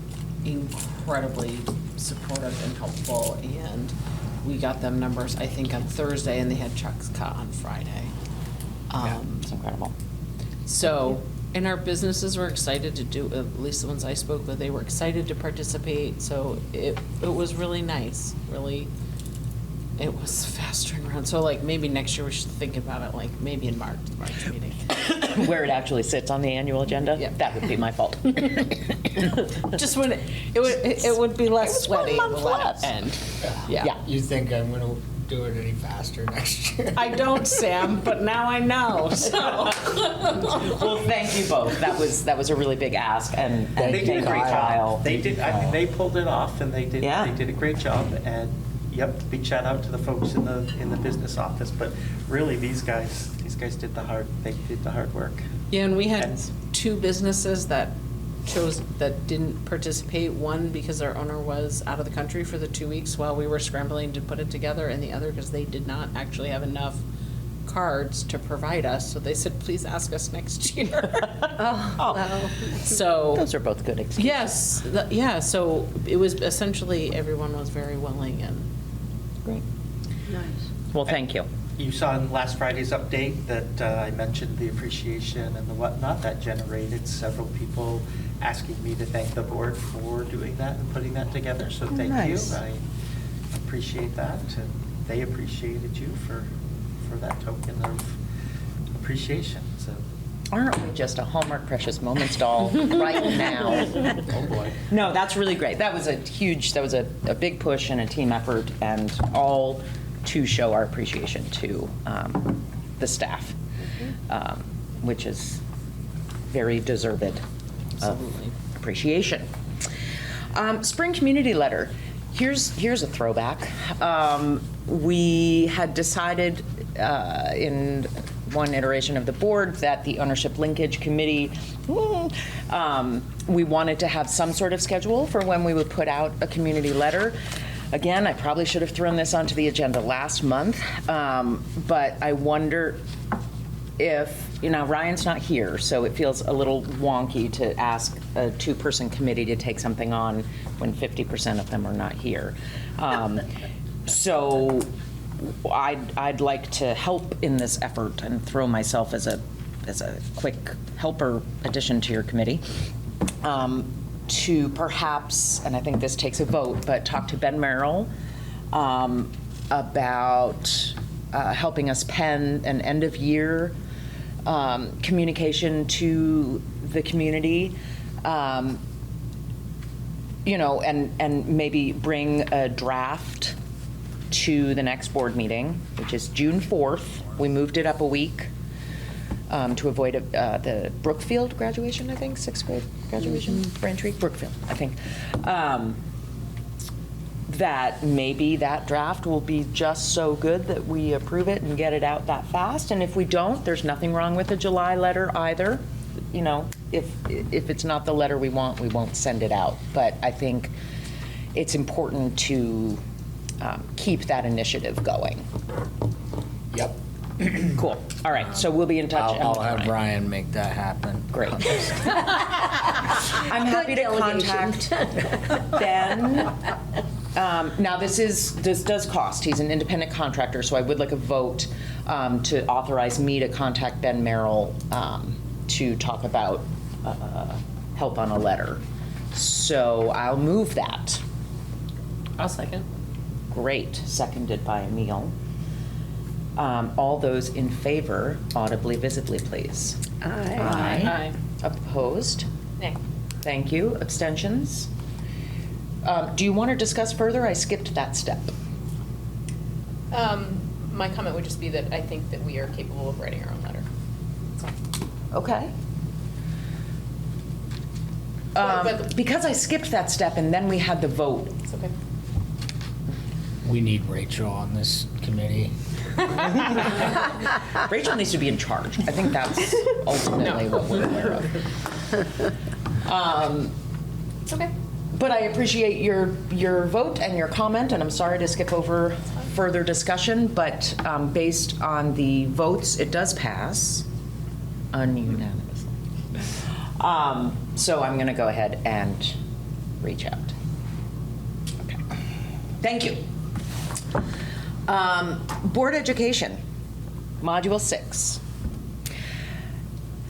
incredibly supportive and helpful, and we got them numbers, I think, on Thursday, and they had checks cut on Friday. It's incredible. So, and our businesses were excited to do, at least the ones I spoke with, they were excited to participate, so it was really nice, really. It was fast turnaround, so like maybe next year we should think about it, like maybe in March, the March meeting. Where it actually sits on the annual agenda? Yeah. That would be my fault. Just when it would be less It was 1 sweaty month and let left. it end. Yeah. You think I'm gonna do it any faster next year? I don't, Sam, but now I know, so. Well, thank you both. That was a really big ask, and They thank did a great Kyle. job. They did, I mean, they pulled it off, and they did Yeah. a great job. And, yep, big shout out to the folks in the business office. But really, these guys did the hard work. Yeah, and we had And- 2 businesses that didn't participate. One because their owner was out of the country for the 2 weeks while we were scrambling to put it together, and the other because they did not actually have enough cards to provide us. So they said, please ask us next year. Wow. So. Those are both good excuses. Yes, yeah, so it was essentially, everyone was very willing, and Great. Nice. Well, thank you. You saw in last Friday's update that I mentioned the appreciation and the whatnot. That generated several people asking me to thank the board for doing that and putting that together. So thank you. Nice. I appreciate that, and they appreciated you for that token of appreciation, so. Aren't we just a Hallmark Precious Moments doll right now? Oh, boy. No, that's really great. That was a big push and a team effort, and all to show our appreciation to the staff, which is very deserved Absolutely. of appreciation. Spring community letter. Here's a throwback. We had decided in one iteration of the board that the ownership linkage committee, we wanted to have some sort of schedule for when we would put out a community letter. Again, I probably should have thrown this onto the agenda last month, but I wonder if, Ryan's not here, so it feels a little wonky to ask a two-person committee to take something on when 50% of them are not here. So I'd like to help in this effort and throw myself as a quick helper addition to your committee, to perhaps, and I think this takes a vote, but talk to Ben Merrill about helping us pen an end-of-year communication to the community, and maybe bring a draft to the next board meeting, which is June 4th. We moved it up a week to avoid the Brookfield graduation, I think, 6th grade graduation, Braintree, Brookfield, I think. That maybe that draft will be just so good that we approve it and get it out that fast. And if we don't, there's nothing wrong with a July letter either. If it's not the letter we want, we won't send it out. But I think it's important to keep that initiative going. Yep. Cool. All right, so we'll be in touch. I'll have Brian make that happen. Great. I'm happy to contact Ben. Now, this does cost. He's an independent contractor, so I would like a vote to authorize me to contact Ben Merrill to talk about help on a letter. So I'll move that. I'll second. Great. Seconded by Emil. All those in favor, audibly, visibly, please. Aye. Opposed? Nay. Thank you. Abstentions? Do you want to discuss further? I skipped that step. My comment would just be that I think that we are capable of writing our own letter. Okay. But- Because I skipped that step and then we had the vote. It's okay. We need Rachel on this committee. Rachel needs to be in charge. I think that's ultimately what we're aware of. Okay. But I appreciate your vote and your comment, and I'm sorry to skip over further discussion, but based on the votes, it does pass unanimously. So I'm going to go ahead and reach out. Okay. Thank you. Board Education, Module 6.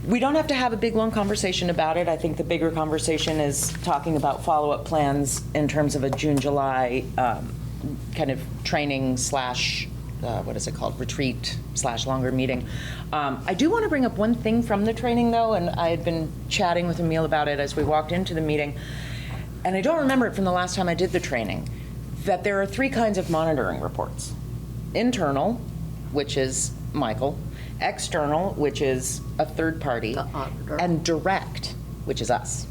We don't have to have a big, long conversation about it. I think the bigger conversation is talking about follow-up plans in terms of a June, July kind of training slash, what is it called, retreat slash longer meeting. I do want to bring up one thing from the training, though, and I had been chatting with Emil about it as we walked into the meeting, and I don't remember it from the last time I did the training, that there are 3 kinds of monitoring reports. Internal, which is Michael, external, which is a third party, The auditor. and direct, which is us.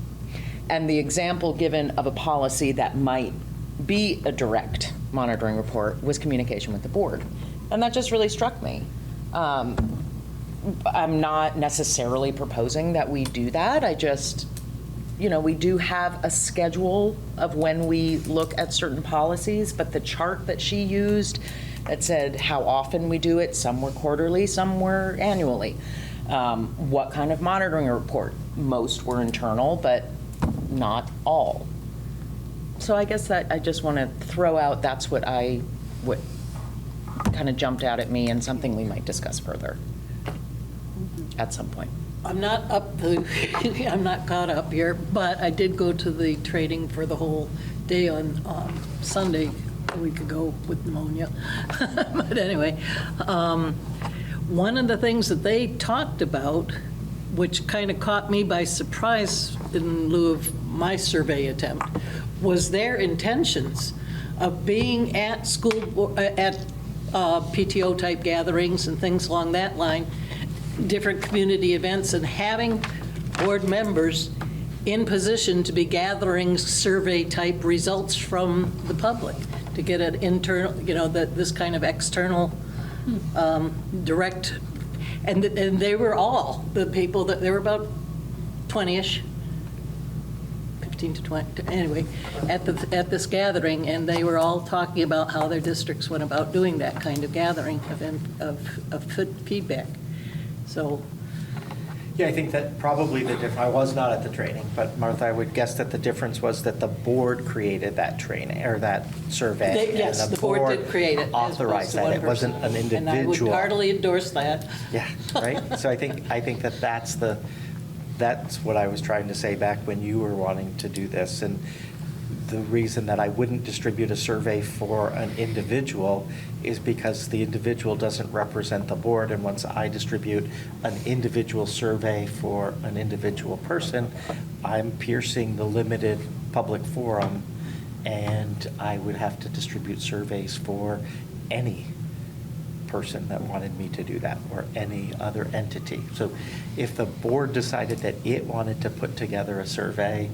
And the example given of a policy that might be a direct monitoring report was communication with the board. And that just really struck me. I'm not necessarily proposing that we do that. I just, we do have a schedule of when we look at certain policies, but the chart that she used, it said how often we do it. Some were quarterly, some were annually. What kind of monitoring report? Most were internal, but not all. So I guess that I just want to throw out, that's what kind of jumped out at me, and something we might discuss further at some point. I'm not I'm not caught up here, but I did go to the training for the whole day on Sunday a week ago with pneumonia. But anyway, one of the things that they talked about, which kind of caught me by surprise in lieu of my survey attempt, was their intentions of being at PTO-type gatherings and things along that line, different community events, and having board members in position to be gathering survey-type results from the public, to get an internal, this kind of external direct, and they were all, the people, that there were about 20-ish, 15 to 20, anyway, at this gathering, and they were all talking about how their districts went about doing that kind of gathering of feedback. So, Yeah, I think that probably I was not at the training, but Martha, I would guess that the difference was that the board created that training, or that survey. Yes, and the board did create it. as opposed Authorized to that, one it wasn't person. an individual. And I would heartily endorse that. Yeah, right? So I think that that's what I was trying to say back when you were wanting to do this. And the reason that I wouldn't distribute a survey for an individual is because the individual doesn't represent the board. And once I distribute an individual survey for an individual person, I'm piercing the limited public forum, and I would have to distribute surveys for any person that wanted me to do that, or any other entity. So if the board decided that it wanted to put together a survey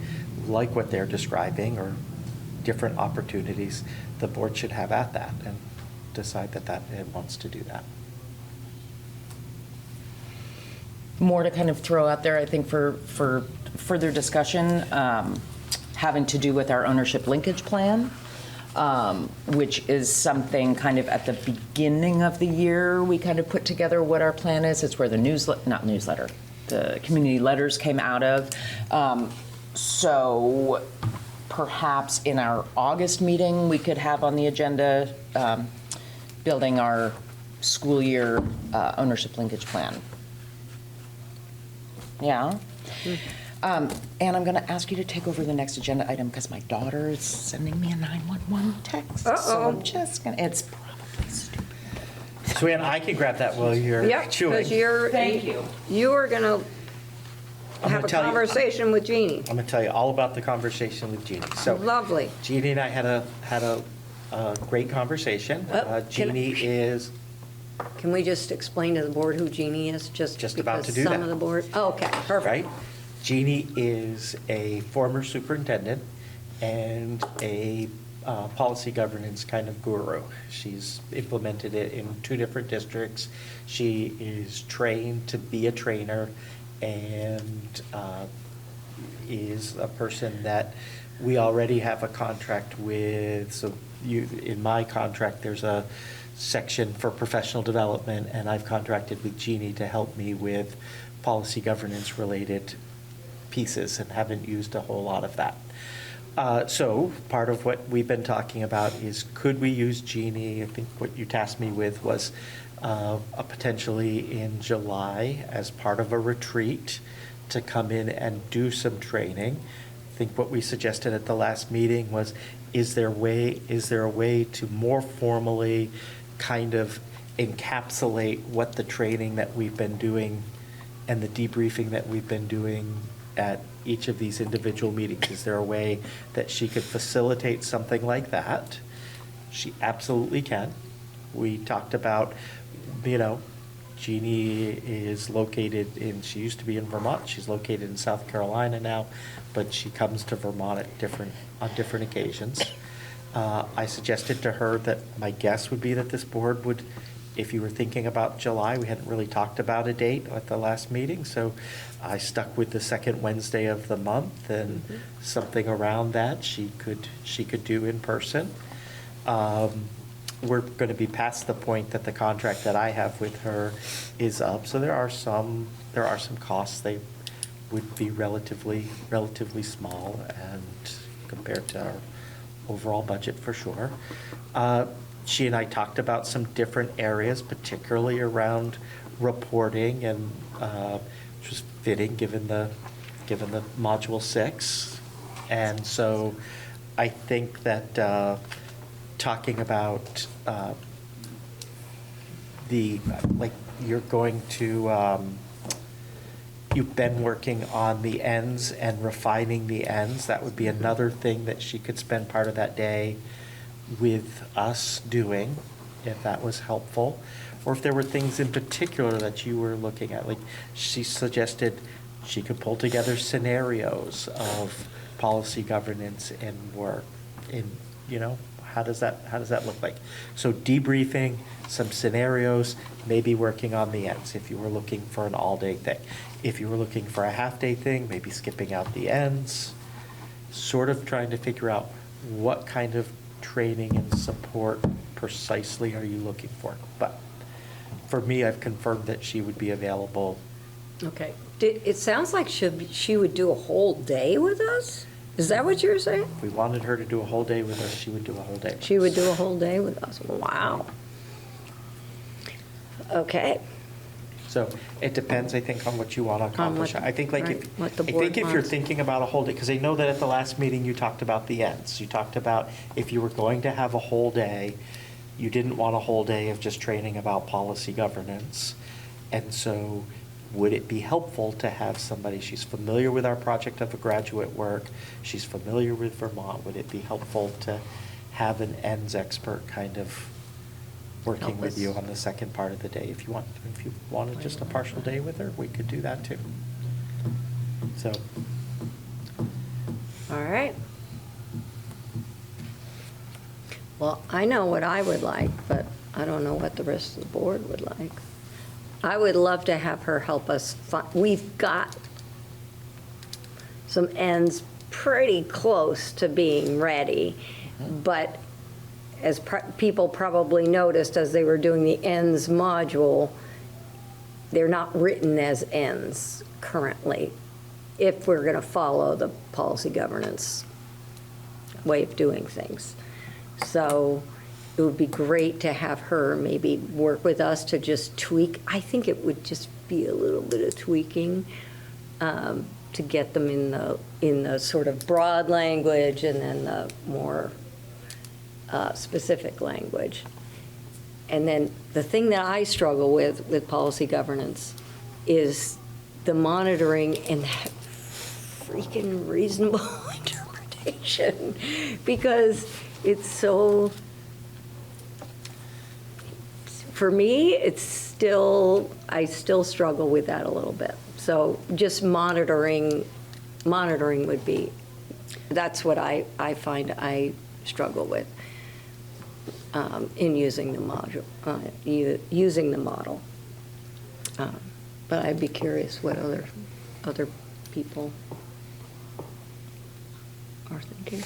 like what they're describing, or different opportunities, the board should have at that and decide that it wants to do that. More to kind of throw out there, I think, for further discussion, having to do with our ownership linkage plan, which is something kind of at the beginning of the year, we kind of put together what our plan is. It's where the the community letters came out of. So perhaps in our August meeting, we could have on the agenda building our school year ownership linkage plan. Yeah. And I'm going to ask you to take over the next agenda item because my daughter is sending me a 911 text. So I'm just going to, it's probably stupid. So Ann, I can grab that while you're Yep, chewing. because you're. Thank you. You are going to I'm have gonna a tell you- conversation with Jeannie. I'm going to tell you all about the conversation with Jeannie. So Lovely. Jeannie and I had a great conversation. Jeannie is Can we just explain to the board who Jeannie is? Just about to do Because some that. of the board, oh, okay, perfect. right. Jeannie is a former superintendent and a policy governance kind of guru. She's implemented it in 2 different districts. She is trained to be a trainer, and is a person that we already have a contract with. So in my contract, there's a section for professional development, and I've contracted with Jeannie to help me with policy governance related pieces, and haven't used a whole lot of that. So part of what we've been talking about is, could we use Jeannie? I think what you tasked me with was potentially in July as part of a retreat to come in and do some training. I think what we suggested at the last meeting was, is there a way to more formally kind of encapsulate what the training that we've been doing and the debriefing that we've been doing at each of these individual meetings? Is there a way that she could facilitate something like that? She absolutely can. We talked about, Jeannie is located she used to be in Vermont. She's located in South Carolina now, but she comes to Vermont on different occasions. I suggested to her that my guess would be that this board would, if you were thinking about July, we hadn't really talked about a date at the last meeting, so I stuck with the second Wednesday of the month, and something around that she could do in person. We're going to be past the point that the contract that I have with her is up, so there are some costs. They would be relatively small, and compared to our overall budget, for sure. She and I talked about some different areas, particularly around reporting, and which was fitting given the module 6. And so I think that talking about you're going to, you've been working on the ends and refining the ends. That would be another thing that she could spend part of that day with us doing, if that was helpful. Or if there were things in particular that you were looking at, like she suggested she could pull together scenarios of policy governance and work in, how does that look like? So debriefing, some scenarios, maybe working on the ends if you were looking for an all-day thing. If you were looking for a half-day thing, maybe skipping out the ends, sort of trying to figure out what kind of training and support precisely are you looking for. But for me, I've confirmed that she would be available. Okay. It sounds like she would do a whole day with us? Is that what you're saying? If we wanted her to do a whole day with us, she would do a whole day with She would us. do a whole day with us? Wow. Okay. So it depends, I think, on what you want to accomplish. what- I think like right, what the I board think if you're wants. thinking about a whole day, because I know that at the last meeting you talked about the ends. You talked about if you were going to have a whole day, you didn't want a whole day of just training about policy governance. And so would it be helpful to have somebody, she's familiar with our project of a graduate work, she's familiar with Vermont, would it be helpful to have an ends expert kind of working Help with us. you on the second part of the day? If you wanted just a partial day with her, we could do that too. So, All right. Well, I know what I would like, but I don't know what the rest of the board would like. I would love to have her help us. We've got some ends pretty close to being ready, but as people probably noticed as they were doing the ends module, they're not written as ends currently, if we're going to follow the policy governance way of doing things. So it would be great to have her maybe work with us to just tweak. I think it would just be a little bit of tweaking to get them in the sort of broad language and then the more specific language. And then the thing that I struggle with policy governance is the monitoring and that freaking reasonable interpretation, because it's so, for me, I still struggle with that a little bit. So just monitoring would be, that's what I find I struggle with in using the module, using the model. But I'd be curious what other people are thinking.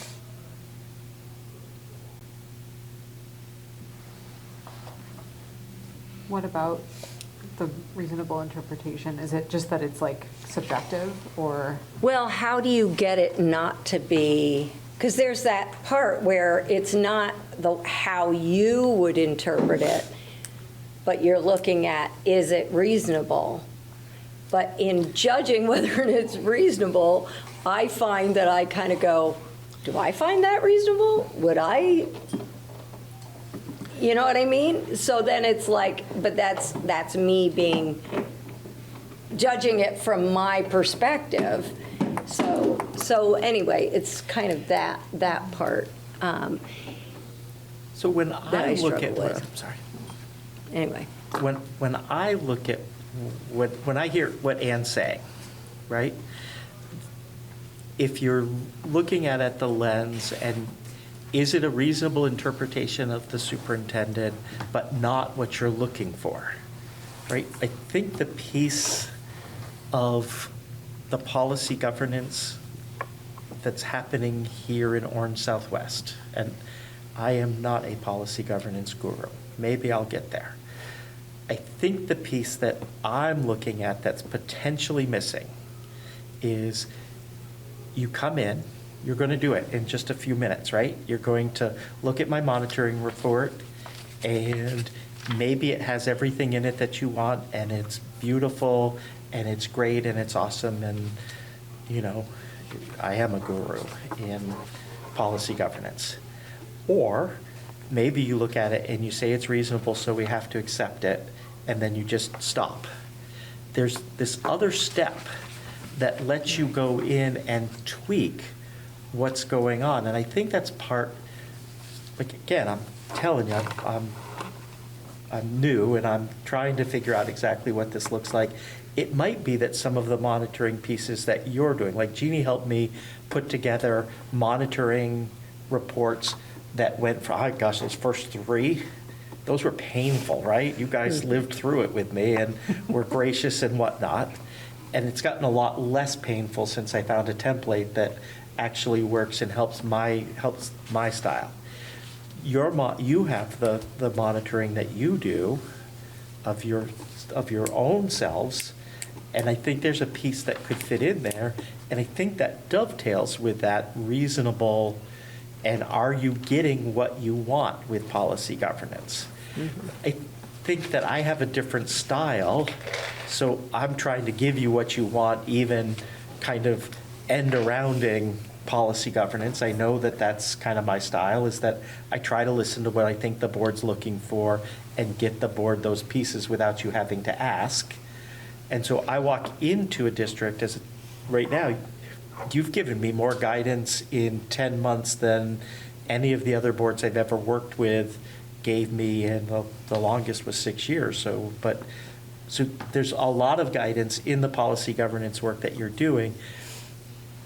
What about the reasonable interpretation? Is it just that it's like subjective or? Well, how do you get it not to be, because there's that part where it's not how you would interpret it, but you're looking at, is it reasonable? But in judging whether it's reasonable, I find that I kind of go, do I find that reasonable? Would I? You know what I mean? So then it's like, but that's me judging it from my perspective. So anyway, it's kind of that part. so when That I I look struggle at, with. I'm sorry. Anyway, When I look at, when I hear what Anne's saying, right? If you're looking at it the lens and is it a reasonable interpretation of the superintendent, but not what you're looking for, right? I think the piece of the policy governance that's happening here in Orange Southwest, and I am not a policy governance guru, maybe I'll get there. I think the piece that I'm looking at that's potentially missing is you come in, you're going to do it in just a few minutes, right? You're going to look at my monitoring report, and maybe it has everything in it that you want, and it's beautiful, and it's great, and it's awesome, and, I am a guru in policy governance. Or maybe you look at it and you say it's reasonable, so we have to accept it, and then you just stop. There's this other step that lets you go in and tweak what's going on. And I think that's part, like, again, I'm telling you, I'm new and I'm trying to figure out exactly what this looks like. It might be that some of the monitoring pieces that you're doing, like Jeannie helped me put together monitoring reports that went from, oh gosh, those first 3, those were painful, right? You guys lived through it with me and were gracious and whatnot. And it's gotten a lot less painful since I found a template that actually works and helps my style. You have the monitoring that you do of your own selves, and I think there's a piece that could fit in there, and I think that dovetails with that reasonable, and are you getting what you want with policy governance? I think that I have a different style, so I'm trying to give you what you want, even kind of end-arounding policy governance. I know that that's kind of my style, is that I try to listen to what I think the board's looking for and get the board those pieces without you having to ask. And so I walk into a district as, right now, you've given me more guidance in 10 months than any of the other boards I've ever worked with gave me, and the longest was 6 years. So there's a lot of guidance in the policy governance work that you're doing.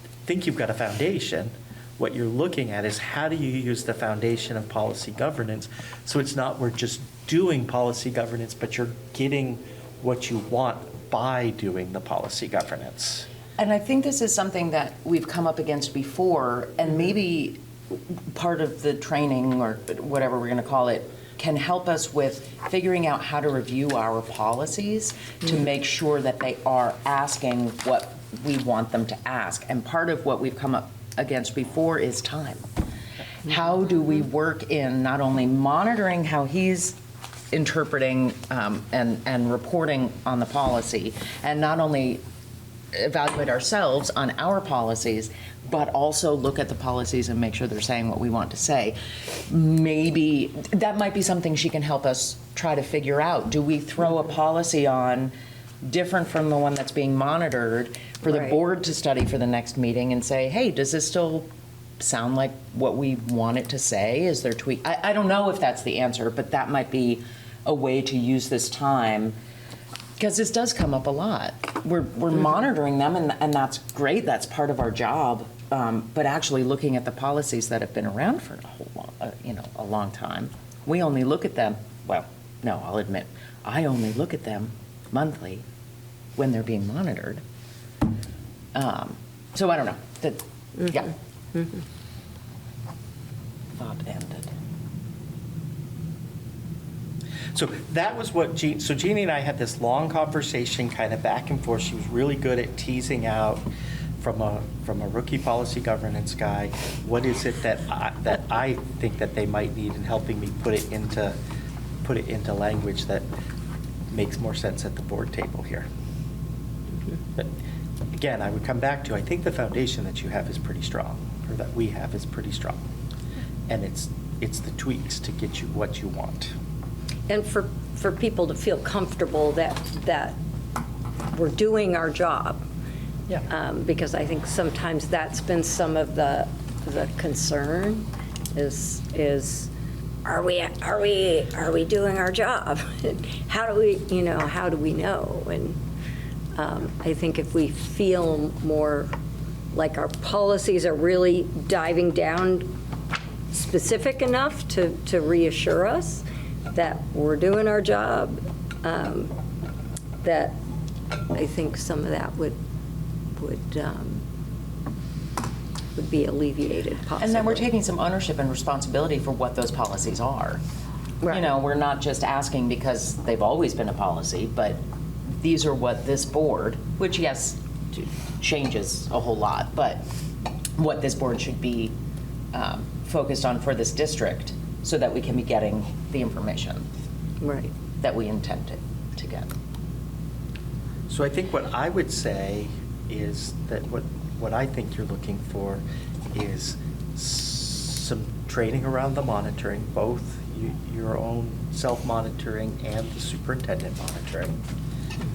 I think you've got a foundation. What you're looking at is how do you use the foundation of policy governance so it's not we're just doing policy governance, but you're getting what you want by doing the policy governance. And I think this is something that we've come up against before, and maybe part of the training, or whatever we're going to call it, can help us with figuring out how to review our policies to make sure that they are asking what we want them to ask. And part of what we've come up against before is time. How do we work in not only monitoring how he's interpreting and reporting on the policy, and not only evaluate ourselves on our policies, but also look at the policies and make sure they're saying what we want to say. Maybe that might be something she can help us try to figure out. Do we throw a policy on different from the one that's being monitored for the board to study for the next meeting and say, hey, does this still sound like what we want it to say? Is there tweak? I don't know if that's the answer, but that might be a way to use this time, because this does come up a lot. We're monitoring them, and that's great. That's part of our job. But actually looking at the policies that have been around for a long time, we only look at them. Well, no, I'll admit, I only look at them monthly when they're being monitored. So I don't know. Yeah. Thought ended. So that was what Jeannie and I had this long conversation, kind of back and forth. She was really good at teasing out from a rookie policy governance guy, what is it that I think that they might need, and helping me put it into language that makes more sense at the board table here. But again, I would come back to, I think the foundation that you have is pretty strong, or that we have is pretty strong. And it's the tweaks to get you what you want. And for people to feel comfortable that we're doing our job. Yeah. Because I think sometimes that's been some of the concern is are we doing our job? How do we know? And I think if we feel more like our policies are really diving down specific enough to reassure us that we're doing our job, that I think some of that would be alleviated possibly. And then we're taking some ownership and responsibility for what those policies are. Right. We're not just asking because they've always been a policy, but these are what this board, which yes, changes a whole lot, but what this board should be focused on for this district so that we can be getting the information that we intend to get. So I think what I would say is that what I think you're looking for is some training around the monitoring, both your own self-monitoring and the superintendent monitoring,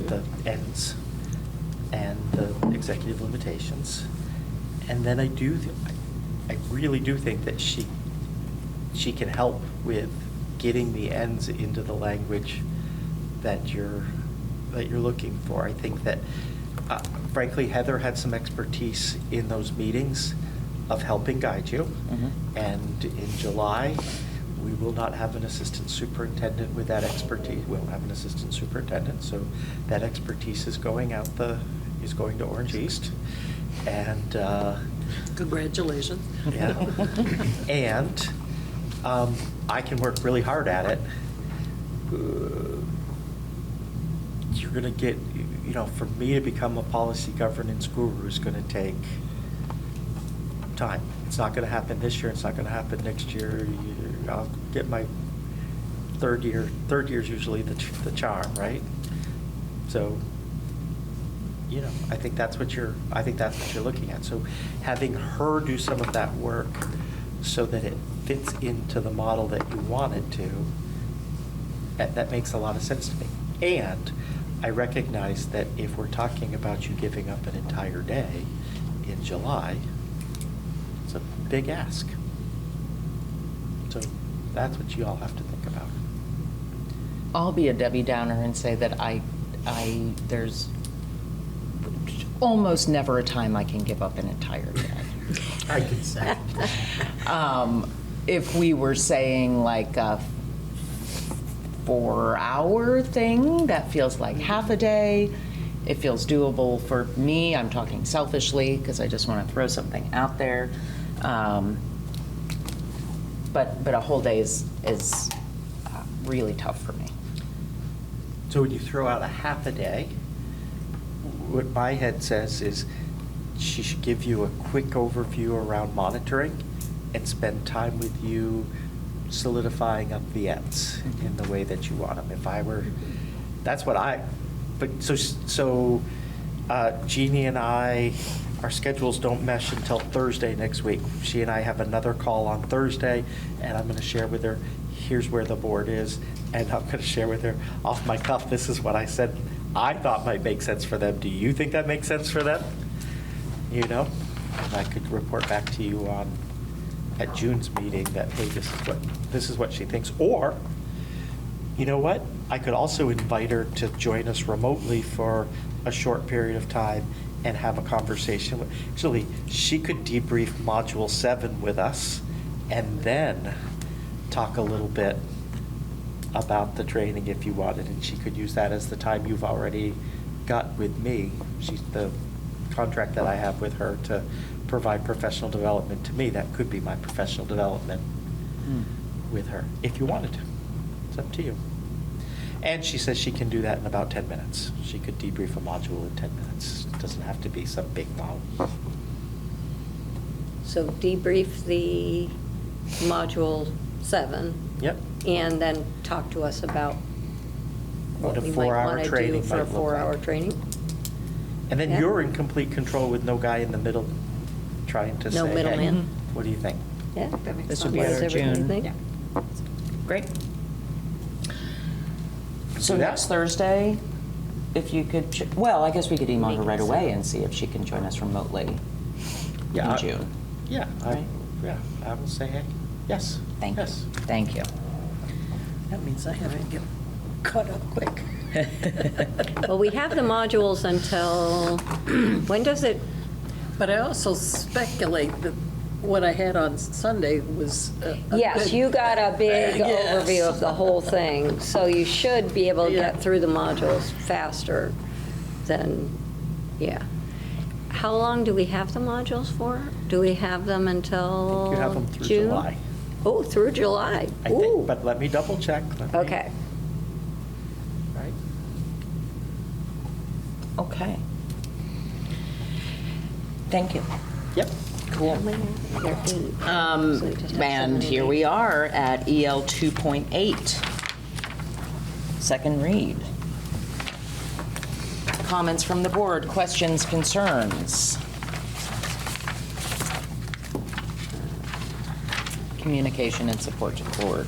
the ends and the executive limitations. And then I really do think that she can help with getting the ends into the language that you're looking for. I think that, frankly, Heather had some expertise in those meetings of helping guide you. And in July, we will not have an assistant superintendent with that expertise. We'll have an assistant superintendent, so that expertise is going to Orange East. And Congratulations. yeah. And I can work really hard at it. You're going to get, for me to become a policy governance guru is going to take time. It's not going to happen this year. It's not going to happen next year. I'll get my third year. Third year is usually the charm, right? So, I think that's what you're looking at. So having her do some of that work so that it fits into the model that you want it to, that makes a lot of sense to me. And I recognize that if we're talking about you giving up an entire day in July, it's a big ask. So that's what you all have to think about. I'll be a Debbie Downer and say that there's almost never a time I can give up an entire day. I can say. If we were saying like a 4-hour thing, that feels like half a day. It feels doable for me. I'm talking selfishly because I just want to throw something out there. But a whole day is really tough for me. So when you throw out a half a day, what my head says is she should give you a quick overview around monitoring and spend time with you solidifying up the ends in the way that you want them. So Jeannie and I, our schedules don't mesh until Thursday next week. She and I have another call on Thursday, and I'm going to share with her, here's where the board is, and I'm going to share with her off my cuff, this is what I said I thought might make sense for them. Do you think that makes sense for them? And I could report back to you at June's meeting that, hey, this is what she thinks. Or, you know what? I could also invite her to join us remotely for a short period of time and have a conversation. Actually, she could debrief Module 7 with us and then talk a little bit about the training if you wanted, and she could use that as the time you've already got with me. She's the contract that I have with her to provide professional development to me. That could be my professional development with her, if you wanted to. It's up to you. And she says she can do that in about 10 minutes. She could debrief a module in 10 minutes. It doesn't have to be some big model. So debrief the Module 7. Yep. And then talk to us about What a we might 4-hour want to training do for a might look 4-hour like. training. And then Yeah. you're in complete control with no guy in the middle trying to No say, middleman. hey, what do you think? Yeah. That makes This sense. would be What does our everybody June. think? Yeah. Great. So Do that. next Thursday, if you could, I guess we could email her right away and see if she can join us remotely in June. Yeah, Right. I will say, hey, yes. Thank you. Yes. Thank you. That means I have to get caught up quick. Well, we have the modules until, when does it, But I also speculate that what I had on Sunday was a yes, good- you got a big Yes. overview of the whole thing, so you should be able to Yeah. get through the modules faster than, yeah. How long do we have the modules for? Do we have them until You have them through June? July, Oh, through July. I Ooh. think, but let me double check. Okay. Right? Okay. Thank you. Yep. Cool. They're 8. So we just have And 7 here and we 8. are at EL 2.8, second read. Comments from the board, questions, concerns? Communication and support to the board.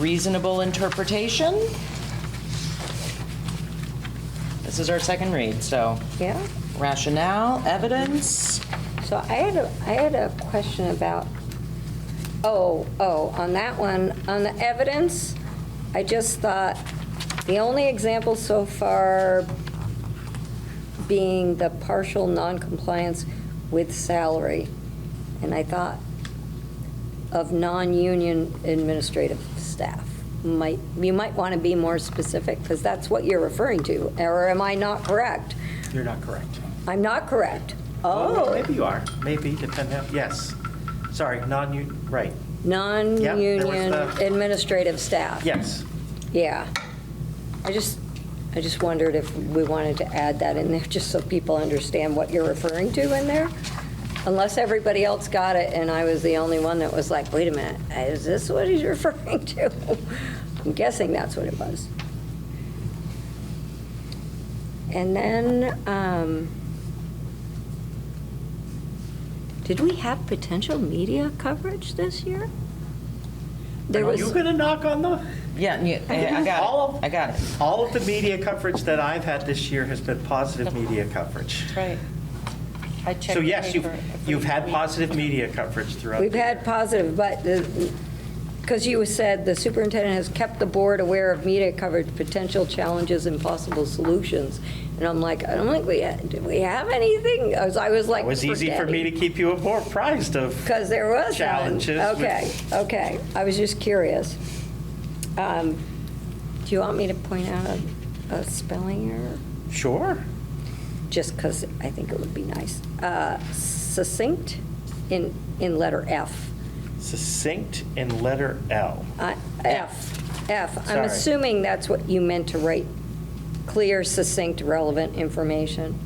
reasonable interpretation. This is our second read, so Yeah. rationale, evidence. So I had a question about, on that one, on the evidence, I just thought the only example so far being the partial noncompliance with salary. And I thought of non-union administrative staff. You might want to be more specific, because that's what you're referring to, or am I not correct? You're not correct. I'm not correct. Well, Oh, maybe you are. Maybe, depending on, yes. Sorry, non-union, right. non-union the- administrative staff. Yes. Yeah. I just wondered if we wanted to add that in there, just so people understand what you're referring to in there. Unless everybody else got it, and I was the only one that was like, wait a minute, is this what he's referring to? I'm guessing that's what it was. And then, did we have potential media coverage this year? There Are was. you going to knock on the? Yeah, I got All of- it. I got it. All of the media coverage that I've had this year has been positive media coverage. Right. I checked So the yes, paper you've had every positive media coverage throughout. We've the had year. positive, but, because you said the superintendent has kept the board aware of media coverage, potential challenges, and possible solutions. And I'm like, I don't think did we have anything? I was like, It was easy for me to keep you more apprised of. Because there was none. Challenges with- Okay. I was just curious. Do you want me to point out a spelling error? Sure. Just because I think it would be nice. Succinct in letter F. Succinct in letter L. F. I'm Sorry. assuming that's what you meant to write. Clear, succinct, relevant information.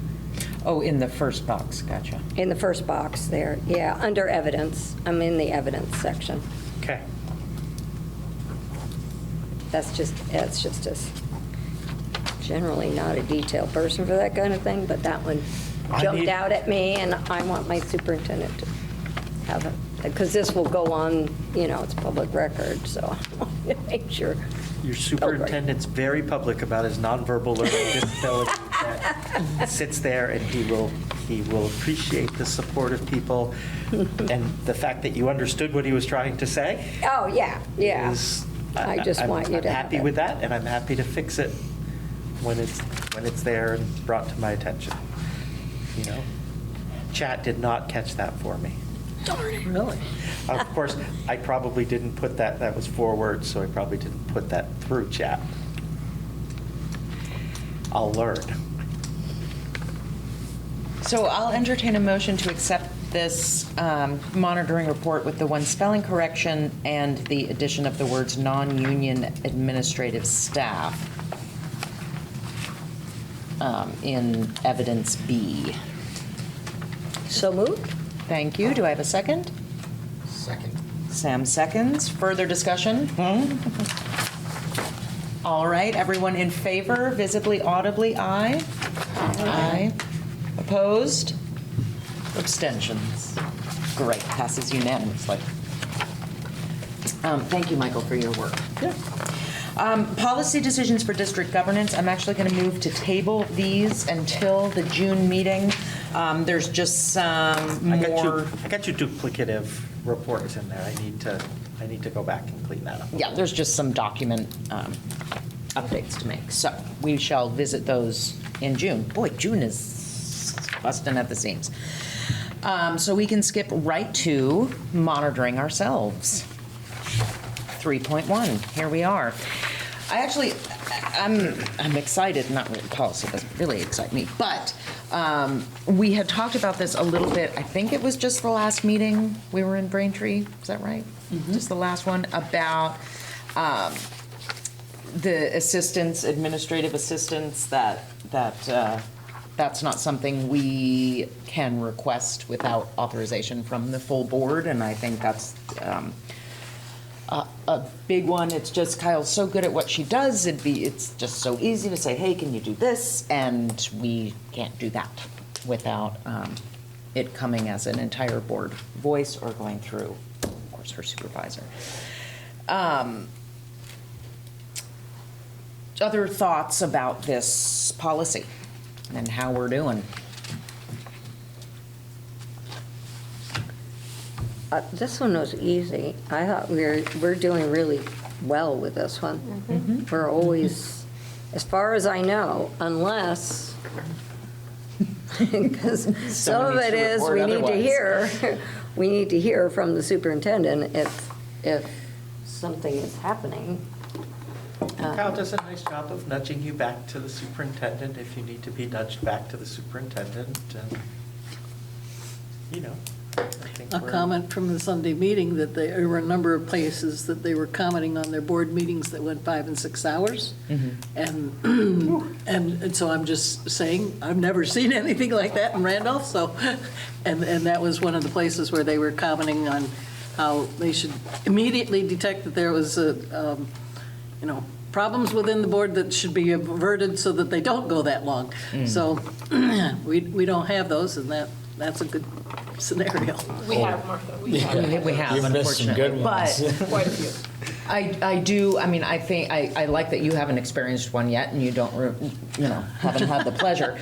Oh, in the first box, gotcha. In the first box there, yeah, under evidence. I'm in the evidence section. Okay. That's just us. Generally not a detailed person for that kind of thing, but that one I jumped need- out at me, and I want my superintendent to have it, because this will go on, it's public record, so I want to make sure. Your superintendent's very public about his nonverbal learning disability that sits there, and he will appreciate the support of people, and the fact that you understood what he was trying to say. Oh, yeah. is- I just want you to I'm have happy it. with that, and I'm happy to fix it when it's there and brought to my attention. Chat did not catch that for me. Really? Of course, I probably didn't put that was 4 words, so I probably didn't put that through chat. I'll learn. So I'll entertain a motion to accept this monitoring report with the one spelling correction and the addition of the words non-union administrative staff in evidence B. So moved? Thank you. Do I have a second? Second. Sam seconds. Further discussion? All right, everyone in favor, visibly, audibly, aye? Aye. Opposed? Abstentions? Great, passes unanimously. Thank you, Michael, for your work. Policy decisions for district governance, I'm actually going to move to table these until the June meeting. There's just some more. I got you duplicative reports in there. I need to go back and clean that up. Yeah, there's just some document updates to make. So we shall visit those in June. Boy, June is busting at the seams. So we can skip right to monitoring ourselves. 3.1, here we are. I'm excited, not really, policy doesn't really excite me, but we had talked about this a little bit, I think it was just the last meeting we were in Braintree, is that right? Just the last one, about the assistants, administrative assistants, that's not something we can request without authorization from the full board, and I think that's a big one. It's just Kyle's so good at what she does. It's just so easy to say, hey, can you do this? And we can't do that without it coming as an entire board voice or going through, of course, her supervisor. other thoughts about this policy and how we're doing? This one was easy. I thought we're doing really well with this one. We're always, as far as I know, unless, because some of needs it to is, report we need to hear from the superintendent if something is happening. Kyle does a nice job of nudging you back to the superintendent if you need to be nudged back to the superintendent. And, you know, I think A we're- comment from the Sunday meeting that there were a number of places that they were commenting on their board meetings that went 5 and 6 hours. And so I'm just saying, I've never seen anything like that in Randolph, so, and that was one of the places where they were commenting on how they should immediately detect that there was problems within the board that should be averted so that they don't go that long. So we don't have those, and that's a good scenario. We have, Martha, we have We have, You've missed some good unfortunately. ones. But quite a few. I do, I mean, I think, I like that you haven't experienced one yet and you don't, haven't had the pleasure.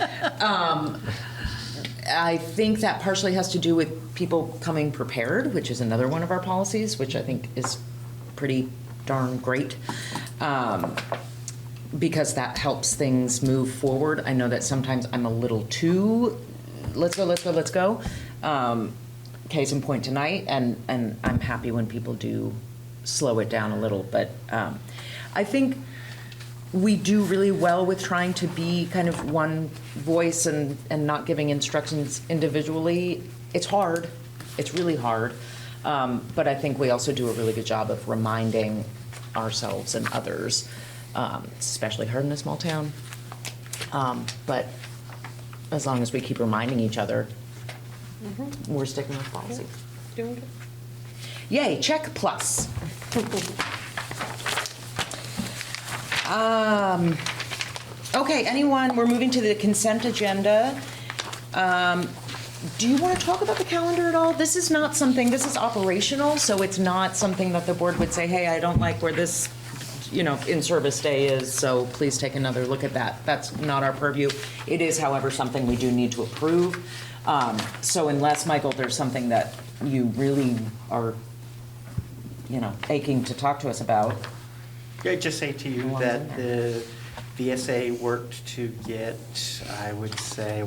I think that partially has to do with people coming prepared, which is another one of our policies, which I think is pretty darn great. Because that helps things move forward. I know that sometimes I'm a little too, let's go. Case in point tonight, and I'm happy when people do slow it down a little, but I think we do really well with trying to be kind of one voice and not giving instructions individually. It's hard, it's really hard, but I think we also do a really good job of reminding ourselves and others, especially hard in a small town. But as long as we keep reminding each other, we're sticking with policy. Doing good. Yay, check plus. Okay, anyone, we're moving to the consent agenda. Do you want to talk about the calendar at all? This is not something, this is operational, so it's not something that the board would say, hey, I don't like where this, in-service day is, so please take another look at that. That's not our purview. It is, however, something we do need to approve. So unless, Michael, there's something that you really are, aching to talk to us about. Yeah, I'd just say to you Belongs that in the VSA worked to get, I would say,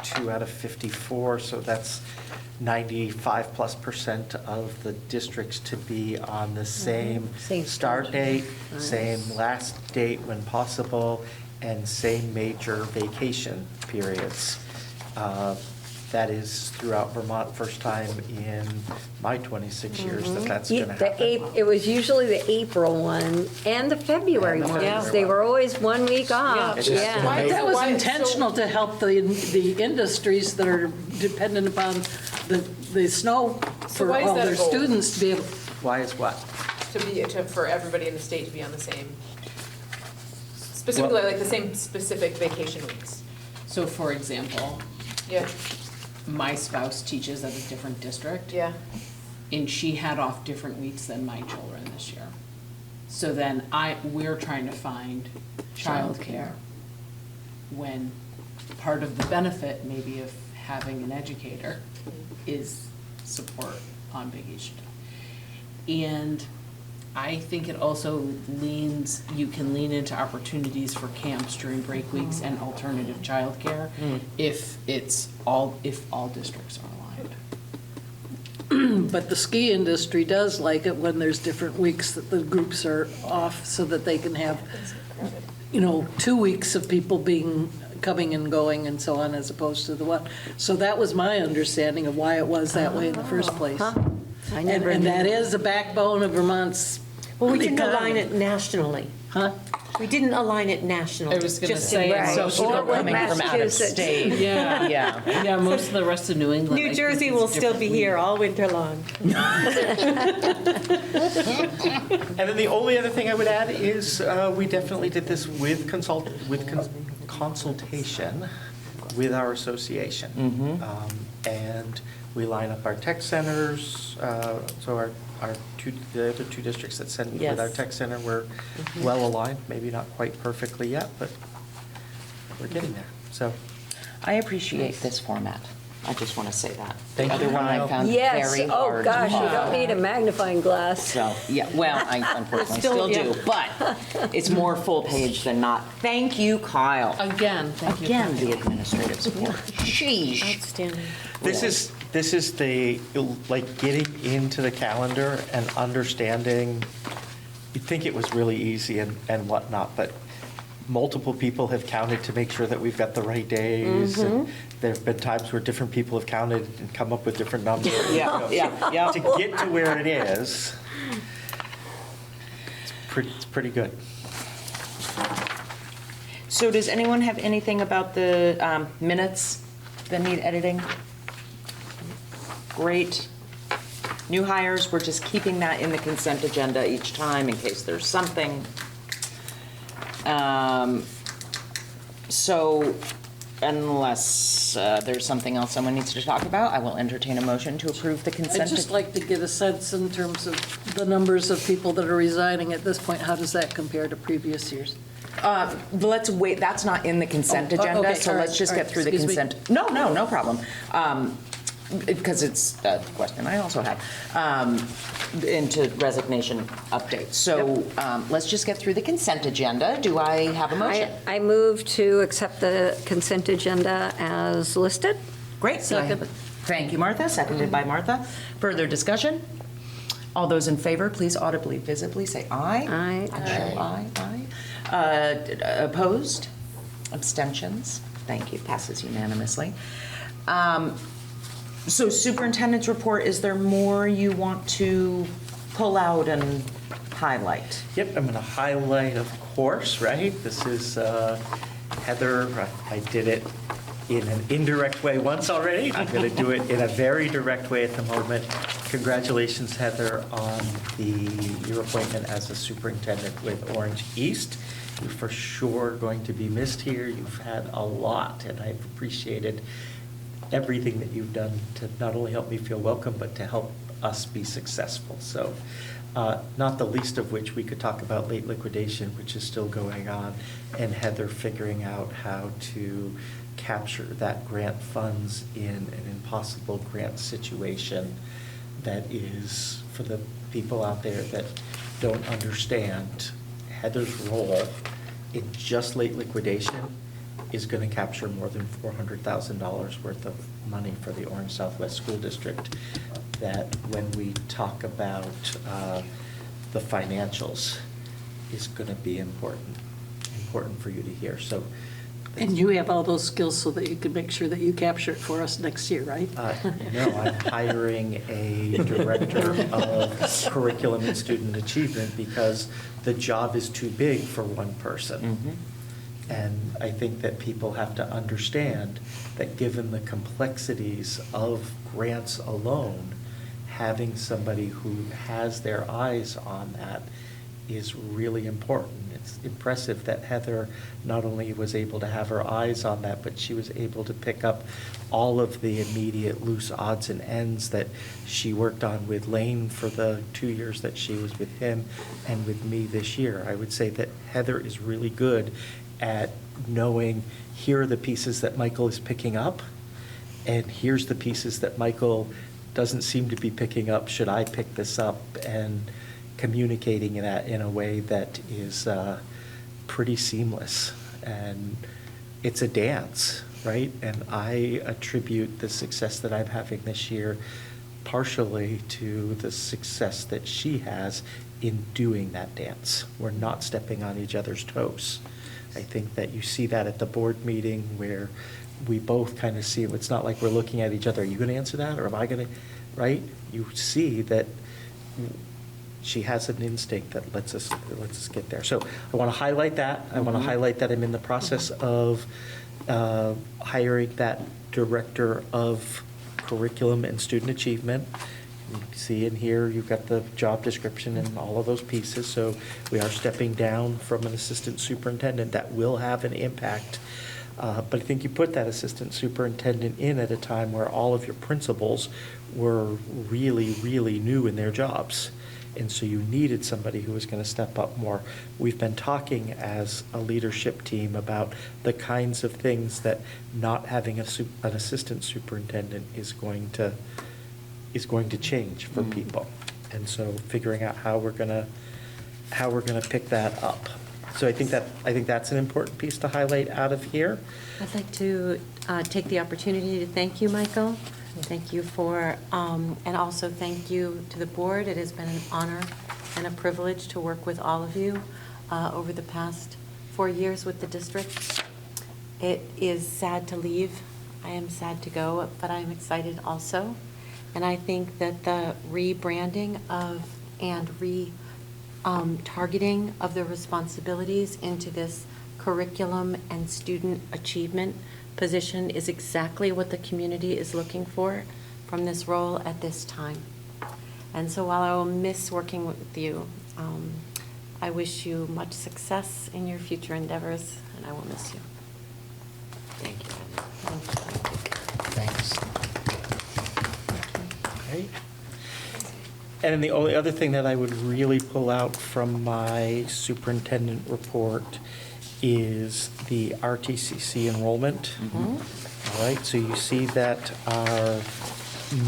2 out of 54, so that's 95+% of the districts to be on the same Same start start. date, Nice. same last date when possible, and same major vacation periods. That is throughout Vermont, first time in my 26 years that that's going to happen. It was usually the April one and the February And the ones. February They one. were always 1 week off, It's just yeah. amazing. That was Why- intentional to help the industries that are dependent upon the snow for why is all that a their goal? students to be able. Why is what? For everybody in the state to be on the same, specifically like the same specific vacation weeks. So for example, Yeah, my spouse teaches at a different district. yeah. And she had off different weeks than my children this year. So then we're trying to find childcare when part of the benefit maybe of having an educator is support on vacation time. And I think it also you can lean into opportunities for camps during break weeks and alternative childcare if all districts are aligned. But the ski industry does like it when there's different weeks that the groups are off so that they can have, 2 weeks of people coming and going and so on as opposed to the one. So that was my understanding of why it was that way in the first place. Huh? I And never and knew. that is the backbone of Vermont's Well, we didn't align economy. it nationally. Huh? We didn't align it nationally. I was gonna just say, in- Right. so People Or with coming from out of Massachusetts. state. Yeah. Yeah. Yeah, most of the rest of New England. I New think, Jersey is will still different be here week. all winter long. And then the only other thing I would add is we definitely did this with consultation with our association. And we line up our tech centers, so our the other two districts that sent with our Yes. tech center were well aligned, maybe not quite perfectly yet, but we're getting there, so. I appreciate this format. I just want to say that. Thank The other you, one I Kyle. found Yes, very oh hard. gosh, you don't need a magnifying glass. So, yeah, well, I unfortunately still do, but it's more full page than not. Thank you, Kyle. Again, thank you. Again, the administrative support. Sheesh. Outstanding. This is the, like, getting into the calendar and understanding, you'd think it was really easy and whatnot, but multiple people have counted to make sure that we've got the right days. And there have been times where different people have counted and come up with different numbers. Yeah. To get to where it is, it's pretty good. So does anyone have anything about the minutes that need editing? Great. New hires, we're just keeping that in the consent agenda each time in case there's something. So unless there's something else someone needs to talk about, I will entertain a motion to approve the consent. I'd just like to get a sense in terms of the numbers of people that are resigning at this point. How does that compare to previous years? Let's wait, that's not in the consent Oh, agenda, okay, so all right, let's just all get right, through the excuse me. consent. No problem. Because it's a question I also have, into resignation updates. So let's just get through the consent agenda. Do I have a motion? I move to accept the consent agenda as listed. Great. Do I have a- Thank you, Martha. Seconded by Martha. Further discussion? All those in favor, please audibly, visibly say aye. Aye. I show aye. Opposed? Abstentions? Thank you. Passes unanimously. So superintendent's report, is there more you want to pull out and highlight? Yep, I'm going to highlight, of course, right? This is Heather. I did it in an indirect way once already. I'm going to do it in a very direct way at the moment. Congratulations, Heather, on your appointment as a superintendent with Orange East. You're for sure going to be missed here. You've had a lot, and I've appreciated everything that you've done to not only help me feel welcome, but to help us be successful. So, not the least of which we could talk about late liquidation, which is still going on, and Heather figuring out how to capture that grant funds in an impossible grant situation that is, for the people out there that don't understand, Heather's role in just late liquidation is going to capture more than $400,000 worth of money for the Orange Southwest School District. That when we talk about the financials is going to be important for you to hear. So, And you have all those skills so that you can make sure that you capture it for us next year, right? no, I'm hiring a director of curriculum and student achievement because the job is too big for one person. And I think that people have to understand that given the complexities of grants alone, having somebody who has their eyes on that is really important. It's impressive that Heather not only was able to have her eyes on that, but she was able to pick up all of the immediate loose odds and ends that she worked on with Lane for the 2 years that she was with him and with me this year. I would say that Heather is really good at knowing, here are the pieces that Michael is picking up, and here's the pieces that Michael doesn't seem to be picking up. Should I pick this up? And communicating that in a way that is pretty seamless. And it's a dance, right? And I attribute the success that I'm having this year partially to the success that she has in doing that dance. We're not stepping on each other's toes. I think that you see that at the board meeting where we both kind of see, it's not like we're looking at each other, are you going to answer that, or am I going to, right? You see that she has an instinct that lets us get there. So I want to highlight that. I want to highlight that I'm in the process of hiring that director of curriculum and student achievement. You see in here, you've got the job description and all of those pieces. So we are stepping down from an assistant superintendent that will have an impact But I think you put that assistant superintendent in at a time where all of your principals were really, really new in their jobs. And so you needed somebody who was going to step up more. We've been talking as a leadership team about the kinds of things that not having an assistant superintendent is going to change for people. And so figuring out how we're going to pick that up. So I think that's an important piece to highlight out of here. I'd like to take the opportunity to thank you, Michael. Thank you for, and also thank you to the board. It has been an honor and a privilege to work with all of you over the past 4 years with the district. It is sad to leave. I am sad to go, but I'm excited also. And I think that the rebranding of and targeting of the responsibilities into this curriculum and student achievement position is exactly what the community is looking for from this role at this time. And so while I will miss working with you, I wish you much success in your future endeavors, and I will miss you. Thank you. Thanks. Okay. And then the only other thing that I would really pull out from my superintendent report is the RTCC enrollment. All right, so you see that our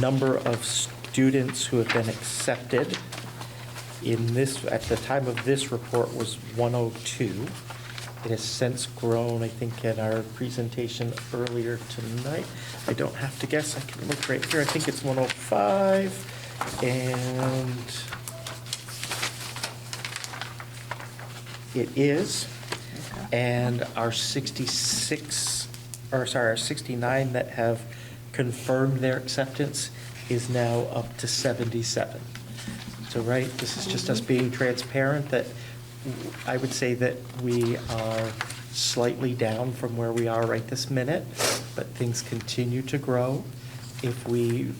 number of students who have been accepted in this, at the time of this report, was 102. It has since grown, I think, in our presentation earlier tonight. I don't have to guess, I can look right here. I think it's 105. And it is. And our 69 that have confirmed their acceptance is now up to 77. So, right, this is just us being transparent, that I would say that we are slightly down from where we are right this minute, but things continue to grow. If we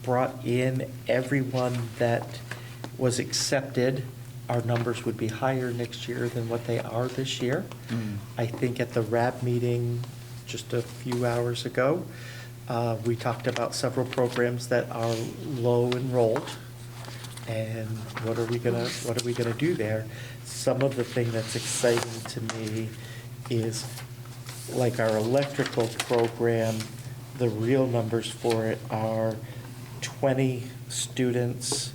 brought in everyone that was accepted, our numbers would be higher next year than what they are this year. I think at the RAB meeting just a few hours ago, we talked about several programs that are low enrolled, and what are we gonna do there? Some of the thing that's exciting to me is, like our electrical program, the real numbers for it are 20 students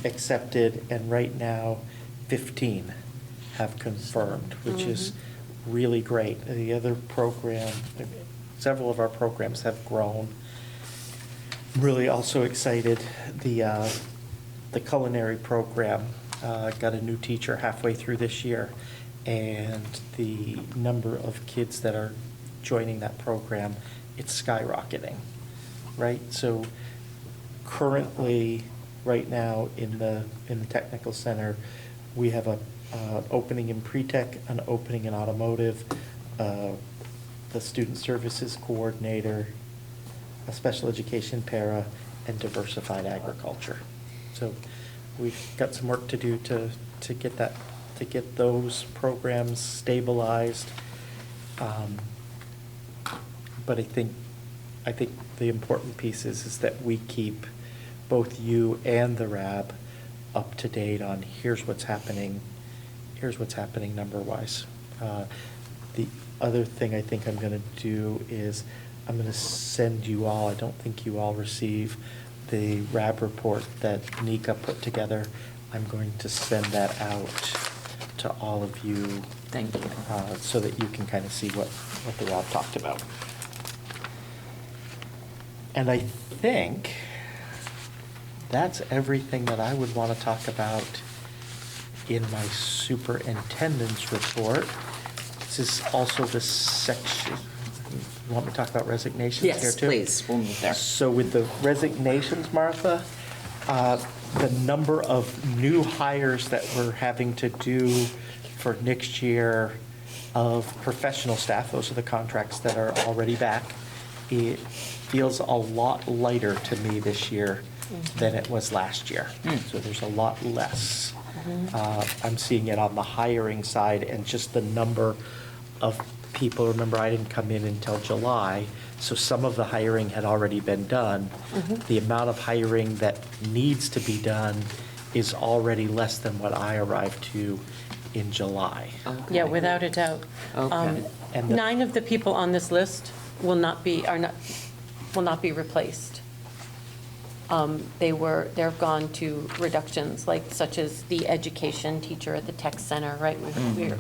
accepted, and right now 15 have confirmed, which is really great. The other program, several of our programs have grown. Really also excited, the culinary program got a new teacher halfway through this year, and the number of kids that are joining that program, it's skyrocketing, right? So currently, right now, in the technical center, we have a opening in pre-tech, an opening in automotive, the student services coordinator, a special education para, and diversified agriculture. So we've got some work to do to get that, to get those programs stabilized. But I think the important piece is that we keep both you and the RAB up to date on here's what's happening number-wise. The other thing I think I'm going to do is I'm going to send you all, I don't think you all receive the RAB report that Nika put together. I'm going to send that out to all of you. Thank you. So that you can kind of see what the RAB talked about. And I think that's everything that I would want to talk about in my superintendent's report. This is also the section, you want me to talk about resignations here Yes, too? please, we'll move there. So with the resignations, Martha, the number of new hires that we're having to do for next year of professional staff, those are the contracts that are already back, it feels a lot lighter to me this year than it was last year. So there's a lot less. I'm seeing it on the hiring side, and just the number of people, remember, I didn't come in until July, so some of the hiring had already been done. The amount of hiring that needs to be done is already less than what I arrived to in July. Yeah, without a doubt. Okay. And the- 9 of the people on this list will not be replaced. They've gone to reductions, like such as the education teacher at the tech center, right?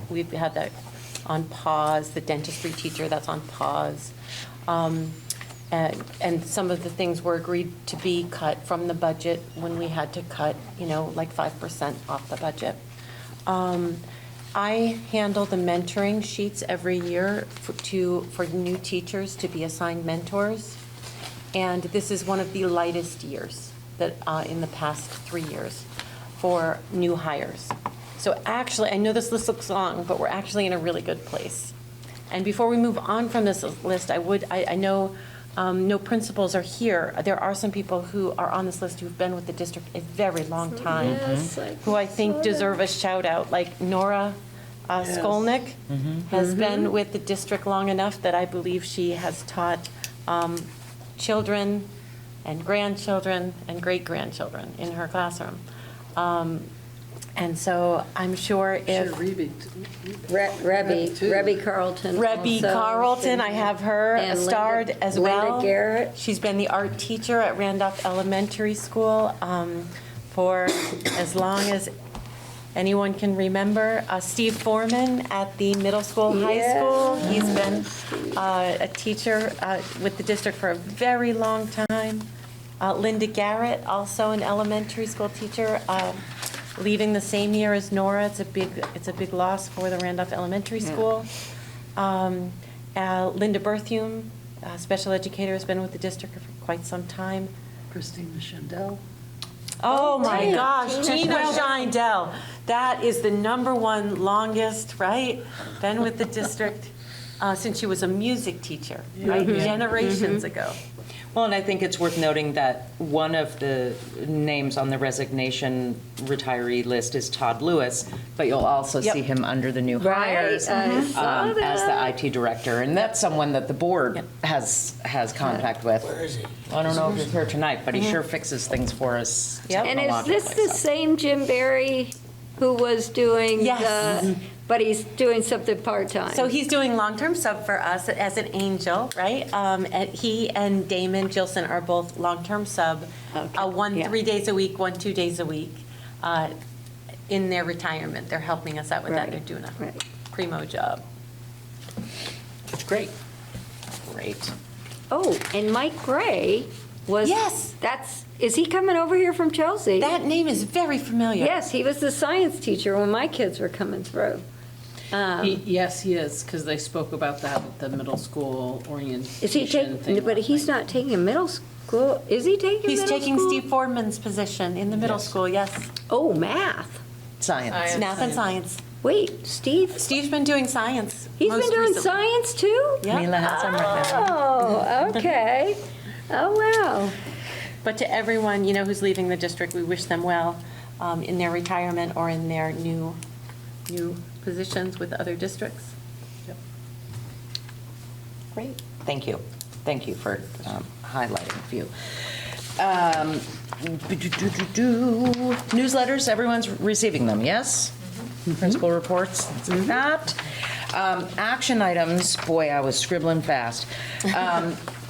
We've had that on pause, the dentistry teacher, that's on pause. And some of the things were agreed to be cut from the budget when we had to cut, like 5% off the budget. I handle the mentoring sheets every year for new teachers to be assigned mentors. And this is one of the lightest years that in the past 3 years for new hires. So actually, I know this list looks long, but we're actually in a really good place. And before we move on from this list, I know no principals are here. There are some people who are on this list who've been with the district a very long time, who I think deserve a shout out, like Nora Skolnick has been with the district long enough that I believe she has taught children and grandchildren and great-grandchildren in her classroom. And so I'm sure if... Rebby Carlton. Rebby also. Carlton, I have her And starred Linda- as Linda well. Garrett. She's been the art teacher at Randolph Elementary School for as long as anyone can remember. Steve Foreman at the middle school, high school. He's been a teacher with the district for a very long time. Linda Garrett, also an elementary school teacher, leaving the same year as Nora. It's a big loss for the Randolph Elementary School. Linda Berthume, special educator, has been with the district for quite some time. Christina Schendel. Oh my Tina. gosh, Tina Tina Schendel. Scheindel. That is the #1 longest, right? Been with the district since she was a music teacher, right? Generations ago. Well, and I think it's worth noting that one of the names on the resignation retiree list is Todd Lewis, but you'll also Yep. see him under the new Right, hires I saw as the that. IT director, and that's someone that the board Yep. has contact with. Where is he? I don't know if he's here tonight, but he sure fixes things for us. Yep. And is this technologically, the so. same Jim Barry who was doing Yes. but he's doing something part-time? So he's doing long-term sub for us as an angel, right? And he and Damon Gilson are both long-term sub, Okay, one yeah. 3 days a week, one 2 days a week. In their retirement, they're helping us out with that. Right, They're doing a right. primo job. It's great. Great. Oh, and Mike Gray was... Yes. Is he coming over here from Chelsea? That name is very familiar. Yes, he was the science teacher when my kids were coming through. Yes, he is, because they spoke about that at the middle school orientation Is he thing taking, but last he's night. not taking a middle school, is he taking He's middle taking school? Steve Foreman's position in the middle school, yes. Oh, math. Science. Math and science. Wait, Steve? Steve's been doing science. He's most been doing recently. science too? Yeah. Mila had some right there. Oh, okay. Oh, wow. But to everyone, who's leaving the district, we wish them well in their retirement or in their new positions with other districts. Great. Thank you. Thank you for highlighting a few. Newsletters, everyone's receiving them, yes? Principal reports, that. Action items, boy, I was scribbling fast.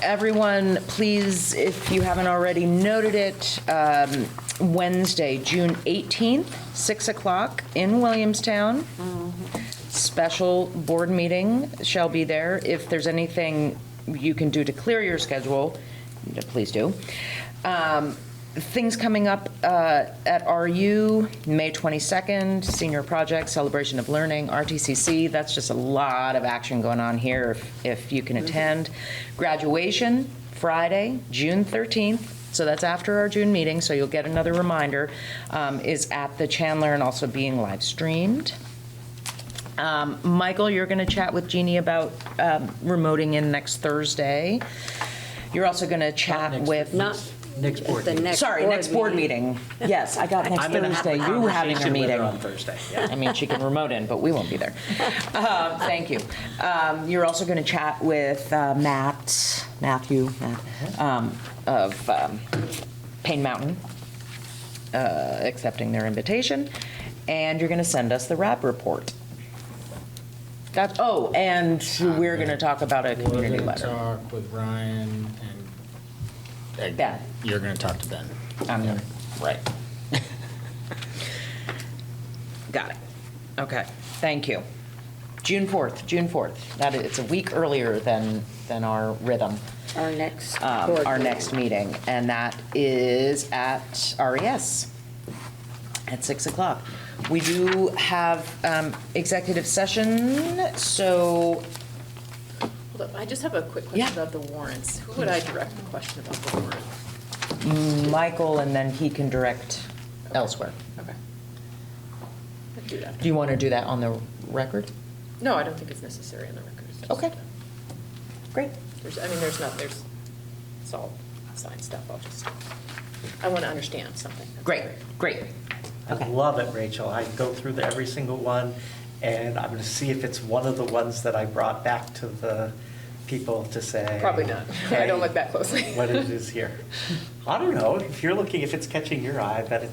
Everyone, please, if you haven't already noted it, Wednesday, June 18th, 6 o'clock in Williamstown. Special board meeting shall be there. If there's anything you can do to clear your schedule, please do. Things coming up at RU, May 22nd, senior project, celebration of learning, RTCC. That's just a lot of action going on here if you can attend. Graduation, Friday, June 13th. So that's after our June meeting, so you'll get another reminder, is at the Chandler and also being live streamed. Michael, you're going to chat with Jeannie about remoting in next Thursday. You're also going to chat with... Next board The meeting. next Sorry, next board meeting. Yes, I got next I'm gonna have Thursday, the you having a conversation with her meeting. on Thursday, yeah. I mean, she can remote in, but we won't be there. Thank you. You're also going to chat with Matthew, of Payne Mountain, accepting their invitation, and you're going to send us the RAB report. And we're going to talk about a community We're gonna letter. talk with Ryan and Ben. You're gonna talk to Ben. Right. Got it. Okay, thank you. June 4th. It's a week earlier than our rhythm. Our next board Our meeting. next meeting, and that is at RES at 6 o'clock. We do have executive session, so, Hold up, I just have a quick Yeah. question about the warrants. Who would I direct the question about the warrant? Michael, and then he can direct elsewhere. Okay. I'd do that. Do you want to do that on the record? No, I don't think it's necessary on the record. It's just, Okay. Great. it's all signed stuff. I want to understand something. That's Great. I love it, Rachel. I go through every single one, and I'm going to see if it's one of the ones that I brought back to the people to say. Probably not. I don't look that closely. What it is here. I don't know. If you're looking, if it's catching your eye, I bet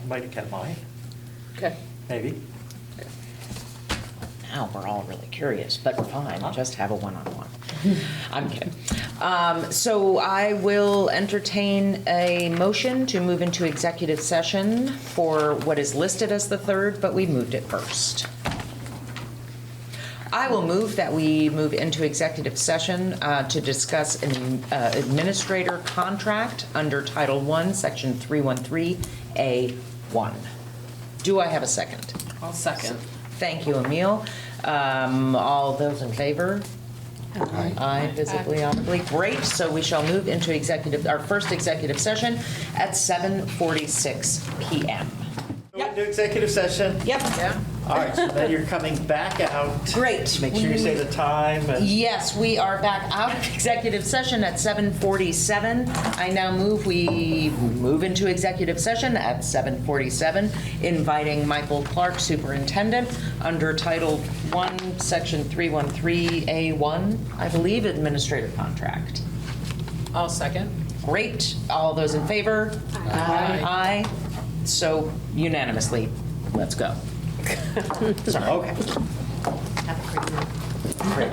might have catch mine. Okay. Maybe. Now we're all really curious, but fine, just have a one-on-one. I'm kidding. So I will entertain a motion to move into executive session for what is listed as the third, but we moved it first. I will move that we move into executive session to discuss an administrator contract under Title I, Section 313A1. Do I have a second? I'll second. Thank you, Emile. All those in favor? Aye, visibly, audibly. Great, so we shall move into our first executive session at 7:46 PM. Go into executive session. Yep. Yeah. All right, so then you're coming back out. Great. Make sure you say the time. And Yes, we are back out of executive session at 7:47. I now we move into executive session at 7:47, inviting Michael Clark, Superintendent, under Title I, Section 313A1, I believe, Administrator Contract. I'll second. Great. All those in favor? Aye. Aye. So unanimously, let's go. Sorry. Okay. Have a great night. Great.